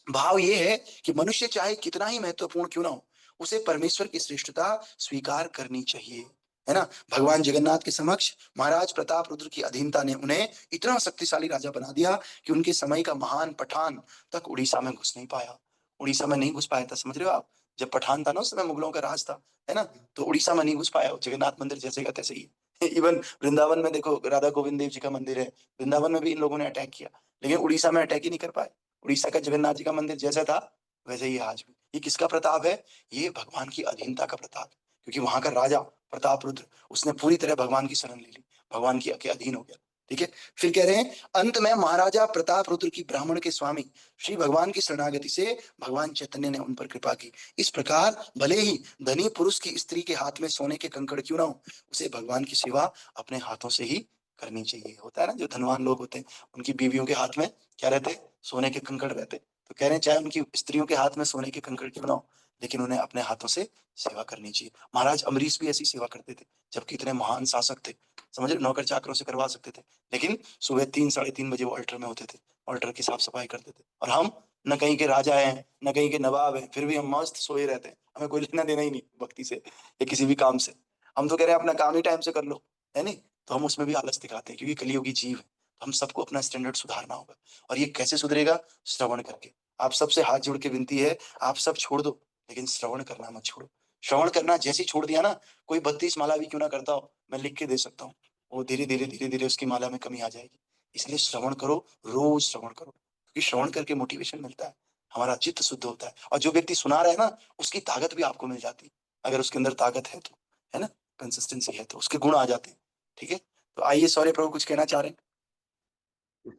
भाव ये है कि मनुष्य चाहे कितना ही महत्वपूर्ण क्यों ना हो, उसे परमेश्वर की श्रेष्ठता स्वीकार करनी चाहिए, है ना। भगवान जगन्नाथ के समक्ष महाराज प्रताप रुद्र की अधीनता ने उन्हें इतना शक्तिशाली राजा बना दिया कि उनके समय का महान पठान तक उड़ीसा में घुस नहीं पाया। उड़ीसा में नहीं घुस पाया था, समझ रहे हो आप। जब पठान था ना, उस समय मुगलों का राज था, है ना, तो उड़ीसा में नहीं घुस पाया। जगन्नाथ मंदिर जैसे का तैसे ही इवन वृंदावन में देखो, राधा गोविंद देव जी का मंदिर है, वृंदावन में भी इन लोगों ने अटैक किया, लेकिन उड़ीसा में अटैक ही नहीं कर पाए। उड़ीसा का जगन्नाथ जी का मंदिर जैसा था वैसे ही आज भी। ये किसका प्रताप है? ये भगवान की अधीनता का प्रताप है, क्योंकि वहां का राजा प्रताप रुद्र, उसने पूरी तरह भगवान की शरण ले ली, भगवान की के अधीन हो गया। ठीक है, फिर कह रहे हैं, अंत में महाराजा प्रताप रुद्र की ब्राह्मण के स्वामी श्री भगवान की शरणागति से भगवान चैतन्य ने उन पर कृपा की। इस प्रकार भले ही धनी पुरुष की स्त्री के हाथ में सोने के कंकड़ क्यों ना हो, उसे भगवान की सेवा अपने हाथों से ही करनी चाहिए। होता है ना, जो धनवान लोग होते हैं उनकी बीवियों के हाथ में क्या रहते? सोने के कंकड़ रहते। तो कह रहे हैं, चाहे उनकी स्त्रियों के हाथ में सोने के कंकड़ क्यों ना हो, लेकिन उन्हें अपने हाथों से सेवा करनी चाहिए। महाराज अम्बरीश भी ऐसी सेवा करते थे, जबकि इतने महान शासक थे, समझ रहे, नौकर चाकरों से करवा सकते थे, लेकिन सुबह 3 साढ़े 3 बजे वो अल्टर में होते थे, अल्टर की साफ सफाई करते थे। और हम न कहीं के राजा हैं, न कहीं के नवाब हैं, फिर भी हम मस्त सोए रहते हैं, हमें कोई लेना देना ही नहीं भक्ति से या किसी भी काम से। हम तो कह रहे हैं अपना काम ही टाइम से कर लो, है नहीं, तो हम उसमें भी आलस दिखाते हैं, क्योंकि कलियुगी जीव है। तो हम सबको अपना स्टैंडर्ड सुधारना होगा, और ये कैसे सुधरेगा? श्रवण करके। आप सबसे हाथ जोड़ के विनती है, आप सब छोड़ दो, लेकिन श्रवण करना मत छोड़ो। श्रवण करना जैसे ही छोड़ दिया ना, कोई 32 माला भी क्यों ना करता हो, मैं लिख के दे सकता हूँ, वो धीरे धीरे धीरे धीरे उसकी माला में कमी आ जाएगी। इसलिए श्रवण करो, रोज श्रवण करो, क्योंकि श्रवण करके मोटिवेशन मिलता है, हमारा चित्त शुद्ध होता है, और जो व्यक्ति सुना रहा है ना, उसकी ताकत भी आपको मिल जाती है, अगर उसके अंदर ताकत है तो, है ना, कंसिस्टेंसी है तो उसके गुण आ जाते हैं। ठीक है, तो आइए, सॉरी प्रभु कुछ कहना चाह रहे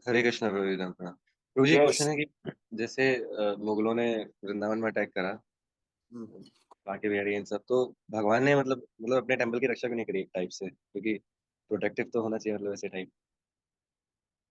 हरे कृष्ण प्रभु जी, राम प्रणाम। प्रभु जी, हैं? क्वेश्चन है कि जैसे मुगलों ने वृंदावन में अटैक करा, बाकी बिहारी इन सब, तो भगवान ने मतलब अपने टेम्पल की रक्षा क्यों नहीं करी एक टाइप से, क्योंकि प्रोटेक्टिव तो होना चाहिए, मतलब ऐसे टाइप।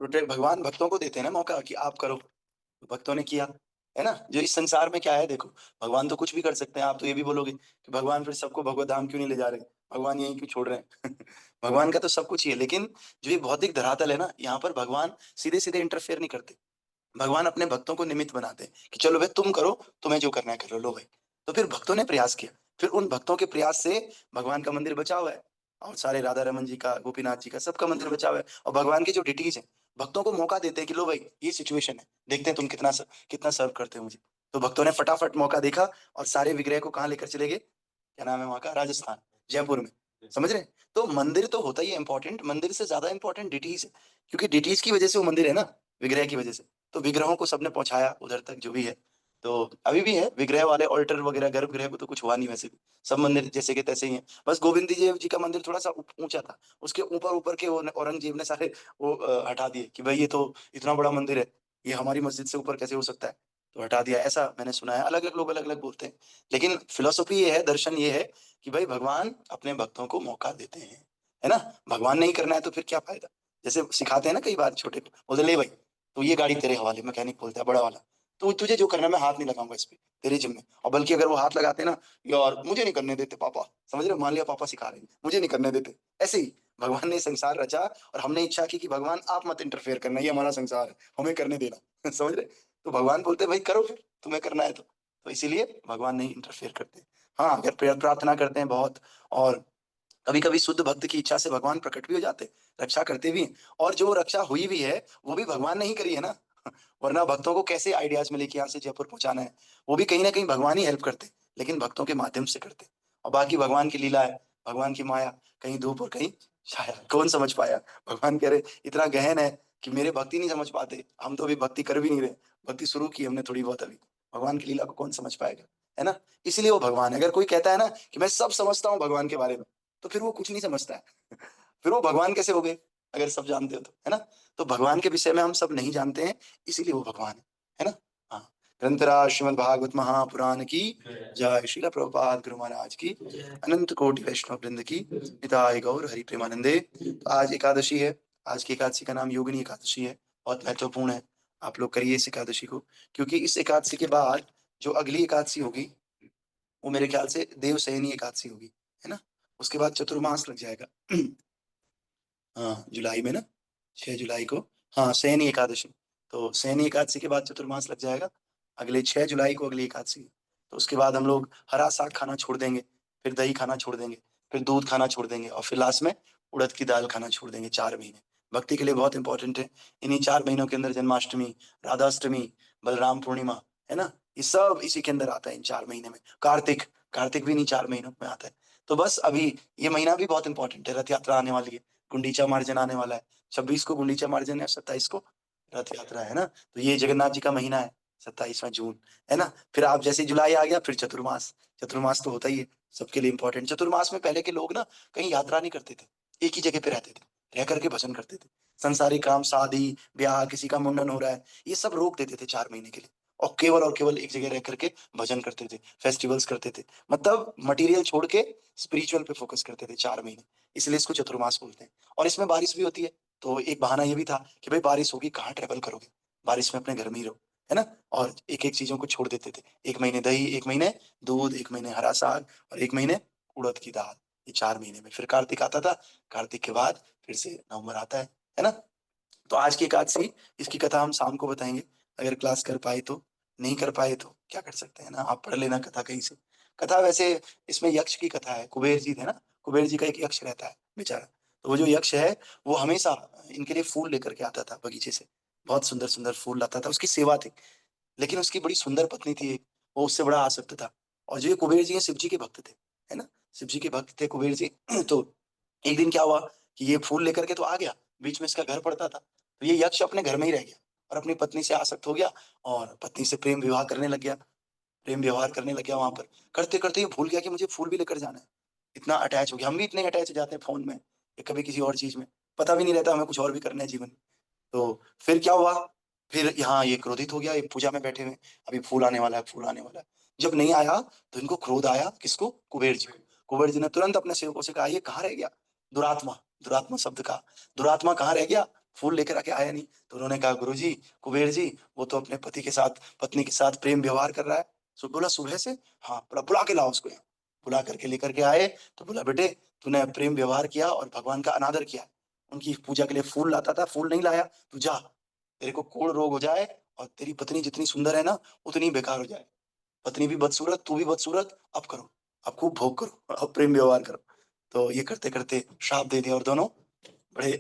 प्रोटेक्ट भगवान भक्तों को देते हैं ना मौका कि आप करो, तो भक्तों ने किया, है ना। जो इस संसार में क्या है देखो, भगवान तो कुछ भी कर सकते हैं। आप तो ये भी बोलोगे कि भगवान फिर सबको भगवत धाम क्यों नहीं ले जा रहे, भगवान यहीं क्यों छोड़ रहे हैं भगवान का तो सब कुछ ही है, लेकिन जो ये भौतिक धरातल है ना, यहाँ पर भगवान सीधे सीधे इंटरफेयर नहीं करते। भगवान अपने भक्तों को निमित्त बनाते हैं कि चलो भाई तुम करो, तुम्हें जो करना है करो, लो भाई। तो फिर भक्तों ने प्रयास किया, फिर उन भक्तों के प्रयास से भगवान का मंदिर बचा हुआ है, और सारे राधा रमन जी का, गोपीनाथ जी का, सबका मंदिर बचा हुआ है। और भगवान के जो डिटीज है, भक्तों को मौका देते हैं कि लो भाई ये सिचुएशन है, देखते हैं तुम कितना सर्व करते हो मुझे। तो भक्तों ने फटाफट मौका देखा, और सारे विग्रह को कहाँ लेकर चले गए? क्या नाम है वहां का? राजस्थान, जयपुर में। समझ रहे हैं? तो मंदिर तो होता ही है इंपॉर्टेंट, मंदिर से ज्यादा इंपॉर्टेंट डिटीज है, क्योंकि डिटीज की वजह से वो मंदिर है ना, विग्रह की वजह से। तो विग्रहों को सबने पहुंचाया उधर तक जो भी है। तो अभी भी है विग्रह वाले ऑल्टर वगैरह, गर्भगृह को तो कुछ हुआ नहीं, वैसे भी सब मंदिर जैसे के तैसे ही हैं। बस गोविंद देव जी का मंदिर थोड़ा सा ऊंचा था, उसके ऊपर ऊपर के वो औरंगजेब ने सारे वो हटा दिए कि भाई ये तो इतना बड़ा मंदिर है, ये हमारी मस्जिद से ऊपर कैसे हो सकता है, तो हटा दिया। ऐसा मैंने सुना है, अलग अलग लोग अलग अलग बोलते हैं, लेकिन फिलोसफी ये है, दर्शन ये है कि भाई भगवान अपने भक्तों को मौका देते हैं, है ना। भगवान नहीं करना है तो फिर क्या फायदा? जैसे सिखाते हैं ना कई बार छोटे को, बोलते ले भाई तो ये गाड़ी तेरे हवाले, मैकेनिक बोलता है बड़ा वाला, तो तुझे जो करना है मैं हाथ नहीं लगाऊंगा इस पे, तेरे जिम्मे। और बल्कि अगर वो हाथ लगाते ना, यार मुझे नहीं करने देते पापा, समझ रहे हो? मान लिया पापा सिखा रहे हैं, मुझे नहीं करने देते, ऐसे ही भगवान ने संसार रचा, और हमने इच्छा की कि भगवान आप मत इंटरफेयर करना, ये हमारा संसार है, हमें करने देना समझ रहे? तो भगवान बोलते भाई करो फिर, तुम्हें करना है तो इसीलिए भगवान नहीं इंटरफेयर करते। हाँ, अगर प्रार्थना करते हैं बहुत, और कभी कभी शुद्ध भक्त की इच्छा से भगवान प्रकट भी हो जाते, रक्षा करते भी हैं। और जो रक्षा हुई भी है, वो भी भगवान ने ही करी है ना वरना भक्तों को कैसे आइडियाज मिले कि यहाँ से जयपुर पहुंचाना है? वो भी कहीं ना कहीं भगवान ही हेल्प करते, लेकिन भक्तों के माध्यम से करते। और बाकी भगवान की लीला है, भगवान की माया, कहीं धूप और कहीं छाया, कौन समझ पाया? भगवान कह रहे इतना गहन है कि मेरे भक्ति नहीं समझ पाते, हम तो अभी भक्ति कर भी नहीं रहे, भक्ति शुरू की हमने थोड़ी बहुत अभी, भगवान की लीला को कौन समझ पाएगा, है ना। इसलिए वो भगवान है। अगर कोई कहता है ना कि मैं सब समझता हूँ भगवान के बारे में, तो फिर वो कुछ नहीं समझता है फिर वो भगवान कैसे हो गए, अगर सब जानते हो तो, है ना। तो भगवान के विषय में हम सब नहीं जानते हैं, इसीलिए वो भगवान है ना। हाँ, ग्रंथराज श्रीमद् भागवत महापुराण की जय, श्रील प्रभुपाद गुरु महाराज की, अनंत कोटि वैष्णव वृंद की, निताय गौर हरि प्रेमानंदे। तो आज एकादशी है, आज की एकादशी का नाम योगिनी एकादशी है, बहुत महत्वपूर्ण है। आप लोग करिए इस एकादशी को, क्योंकि इस एकादशी के बाद जो अगली एकादशी होगी, वो मेरे ख्याल से देवशयनी एकादशी होगी, है ना। उसके बाद चतुर्मास लग जाएगा हाँ जुलाई में ना, 6 जुलाई को, हाँ शयनी एकादशी। तो शयनी एकादशी के बाद चतुर्मास लग जाएगा। अगले 6 जुलाई को अगली एकादशी है। तो उसके बाद हम लोग हरा साग खाना छोड़ देंगे, फिर दही खाना छोड़ देंगे, फिर दूध खाना छोड़ देंगे और फिर लास्ट में उड़द की दाल खाना छोड़ देंगे 4 महीने। भक्ति के लिए बहुत इंपॉर्टेंट है। इन्हीं 4 महीनों के अंदर जन्माष्टमी, राधाष्टमी, बलराम पूर्णिमा, है ना? ये सब इसी के अंदर आता है इन 4 महीने में। कार्तिक, कार्तिक भी इन्हीं 4 महीनों में आता है। तो बस अभी ये महीना भी बहुत इंपॉर्टेंट है, रथ यात्रा आने वाली है, गुंडीचा मार्जन आने वाला है। 26 को गुंडीचा मार्जन है, 27 को रथ यात्रा है ना? तो ये जगन्नाथ जी का महीना है, 27वां जून, है ना? फिर आप जैसे जुलाई आ गया फिर चतुर्मास, चतुर्मास तो होता ही है, सबके लिए इंपॉर्टेंट। चतुर्मास में पहले के लोग ना कहीं यात्रा नहीं करते थे, एक ही जगह पे रहते थे, रह करके भजन करते थे। संसारिक काम, शादी, ब्याह, किसी का मुंडन हो रहा है, ये सब रोक देते थे 4 महीने के लिए और केवल एक जगह रह करके भजन करते थे, फेस्टिवल्स करते थे। मतलब मटेरियल छोड़ के स्पिरिचुअल पे फोकस करते थे 4 महीने, इसलिए इसको चतुर्मास बोलते हैं। और इसमें बारिश भी होती है, तो एक बहाना ये भी था कि भाई बारिश होगी, कहाँ ट्रेवल करोगे, बारिश में अपने घर में ही रहो, है ना? और एक एक चीजों को छोड़ देते थे, 1 महीने दही, 1 महीने दूध, 1 महीने हरा साग और 1 महीने उड़द की दाल, ये 4 महीने में। फिर कार्तिक आता था, कार्तिक के बाद फिर से नवंबर आता है ना? तो आज की एकादशी, इसकी कथा हम शाम को बताएंगे, अगर क्लास कर पाए तो। नहीं कर पाए तो क्या कर सकते हैं ना, आप पढ़ लेना कथा कहीं से। कथा वैसे इसमें यक्ष की कथा है, कुबेर जी थे ना, कुबेर जी का एक यक्ष रहता है बेचारा। तो वो जो यक्ष है वो हमेशा इनके लिए फूल लेकर के आता था बगीचे से, बहुत सुंदर सुंदर फूल लाता था, उसकी सेवा थी। लेकिन उसकी बड़ी सुंदर पत्नी थी एक, वो उससे बड़ा आसक्त था। और जो ये कुबेर जी हैं शिव जी के भक्त थे, है ना? शिव जी के भक्त थे कुबेर जी। तो एक दिन क्या हुआ कि ये फूल लेकर के तो आ गया, बीच में इसका घर पड़ता था, तो ये यक्ष अपने घर में ही रह गया और अपनी पत्नी से आसक्त हो गया और पत्नी से प्रेम विवाह करने लग गया, प्रेम व्यवहार करने लग गया वहां पर। करते करते ये भूल गया कि मुझे फूल भी लेकर जाना है, इतना अटैच हो गया। हम भी इतने अटैच हो जाते हैं फोन में या कभी किसी और चीज में, पता भी नहीं रहता हमें कुछ और भी करना है जीवन में। तो फिर क्या हुआ, फिर यहाँ ये क्रोधित हो गया, ये पूजा में बैठे हुए, अभी फूल आने वाला है, फूल आने वाला है। जब नहीं आया तो इनको क्रोध आया, किसको? कुबेर जी को। कुबेर जी ने तुरंत अपने सेवकों से कहा, ये कहाँ रह गया दुरात्मा, दुरात्मा शब्द का, दुरात्मा कहाँ रह गया, फूल लेकर आके आया नहीं। तो उन्होंने कहा, गुरु जी, कुबेर जी वो तो अपने पति के साथ, पत्नी के साथ प्रेम व्यवहार कर रहा है। सो बोला, सुबह से? हाँ। बोला, बुला के लाओ उसको यहाँ। बुला करके लेकर के आए, तो बोला, बेटे तूने प्रेम व्यवहार किया और भगवान का अनादर किया, उनकी पूजा के लिए फूल लाता था, फूल नहीं लाया, तू जा, तेरे को कोढ़ रोग हो जाए और तेरी पत्नी जितनी सुंदर है ना उतनी बेकार हो जाए। पत्नी भी बदसूरत, तू भी बदसूरत, अब करो, अब खूब भोग करो, अब प्रेम व्यवहार करो। तो ये करते करते श्राप दे दिया और दोनों बड़े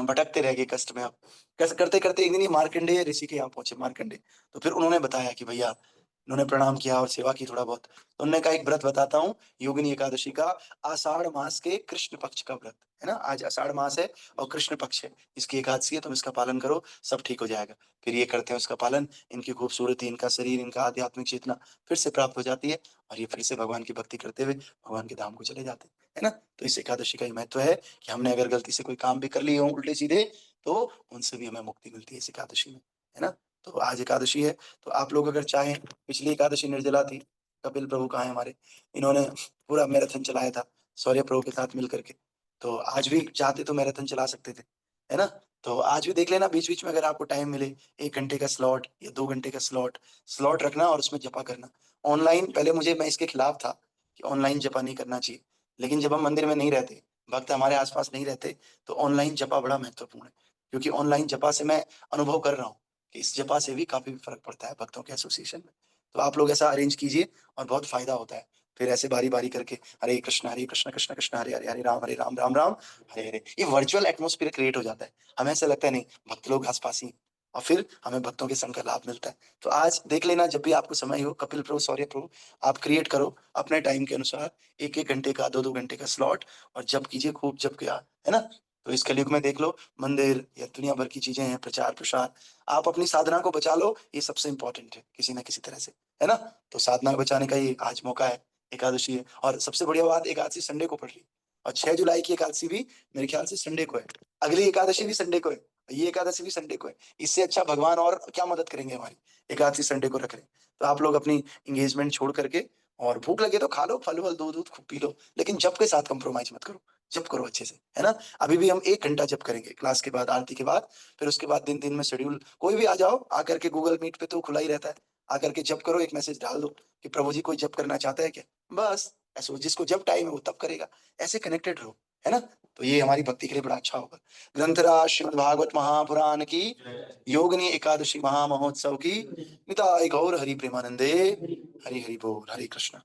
भटकते रह गए कष्ट में। अब कैसे करते करते एक दिन ये मार्कंडेय ऋषि के यहाँ पहुंचे, मार्कंडेय। तो फिर उन्होंने बताया कि भैया, उन्होंने प्रणाम किया और सेवा की थोड़ा बहुत। तो उन्होंने कहा, एक व्रत बताता हूँ, योगिनी एकादशी का, आषाढ़ मास के कृष्ण पक्ष का व्रत है ना, आज आषाढ़ मास है और कृष्ण पक्ष है, इसकी एकादशी है, तुम इसका पालन करो, सब ठीक हो जाएगा। फिर ये करते हैं उसका पालन, इनकी खूबसूरती, इनका शरीर, इनका आध्यात्मिक चेतना फिर से प्राप्त हो जाती है और ये फिर से भगवान की भक्ति करते हुए भगवान के धाम को चले जाते हैं, है ना? तो इस एकादशी का ही महत्व है कि हमने अगर गलती से कोई काम भी कर लिए हो उल्टे सीधे, तो उनसे भी हमें मुक्ति मिलती है इस एकादशी में, है ना? तो आज एकादशी है, तो आप लोग अगर चाहें, पिछली एकादशी निर्जला थी, कपिल प्रभु कहाँ है हमारे, इन्होंने पूरा मैराथन चलाया था शौर्य प्रभु के साथ मिल करके। तो आज भी चाहते तो मैराथन चला सकते थे, है ना? तो आज भी देख लेना, बीच बीच में अगर आपको टाइम मिले, 1 घंटे का स्लॉट या 2 घंटे का स्लॉट, स्लॉट रखना और उसमें जपा करना। ऑनलाइन पहले मैं इसके खिलाफ था कि ऑनलाइन जपा नहीं करना चाहिए, लेकिन जब हम मंदिर में नहीं रहते, भक्त हमारे आसपास नहीं रहते, तो ऑनलाइन जपा बड़ा महत्वपूर्ण है। क्योंकि ऑनलाइन जपा से मैं अनुभव कर रहा हूँ कि इस जपा से भी काफी फर्क पड़ता है भक्तों के एसोसिएशन में। तो आप लोग ऐसा अरेंज कीजिए और बहुत फायदा होता है। फिर ऐसे बारी बारी करके हरे कृष्ण कृष्ण कृष्ण हरे हरे, हरे राम राम राम हरे हरे, ये वर्चुअल एटमोस्फेयर क्रिएट हो जाता है। हमें ऐसा लगता है नहीं, भक्त लोग आसपास ही हैं, और फिर हमें भक्तों के संग का लाभ मिलता है। तो आज देख लेना, जब भी आपको समय हो, कपिल प्रभु, शौर्य प्रभु, आप क्रिएट करो अपने टाइम के अनुसार, 1 1 घंटे का, 2 2 घंटे का स्लॉट, और जब कीजिए, खूब जब किया, है ना? तो इस कलयुग में देख लो, मंदिर या दुनिया भर की चीजें हैं, प्रचार प्रसार, आप अपनी साधना को बचा लो, ये सबसे इंपॉर्टेंट है किसी ना किसी तरह से, है ना? तो साधना बचाने का ये आज मौका है, एकादशी है। और सबसे बढ़िया बात, एकादशी संडे को पड़ रही है, और 6 जुलाई की एकादशी भी मेरे ख्याल से संडे को है, अगली एकादशी भी संडे को है, ये एकादशी भी संडे को है। इससे अच्छा भगवान और क्या मदद करेंगे हमारी, एकादशी संडे को रख रहे हैं। तो आप लोग अपनी इंगेजमेंट छोड़ करके, और भूख लगे तो खा लो, फल वल, दूध दूध खूब पी लो, लेकिन जप के साथ कंप्रोमाइज मत करो, जप करो अच्छे से, है ना? अभी भी हम 1 घंटा जप करेंगे क्लास के बाद, आरती के बाद। फिर उसके बाद दिन दिन में शेड्यूल, कोई भी आ जाओ, आकर के गूगल मीट पे तो खुला ही रहता है, आकर के जप करो, एक मैसेज डाल दो कि प्रभु जी कोई जप करना चाहता है क्या, बस ऐसे, जिसको जब टाइम है वो तब करेगा, ऐसे कनेक्टेड रहो। है ना? तो ये हमारी भक्ति के लिए बड़ा अच्छा होगा। ग्रंथराज श्रीमद् भागवत महापुराण की योगिनी एकादशी महामहोत्सव की निताय गौर हरि प्रेमानंदे। हरि हरि बोल। हरे कृष्ण।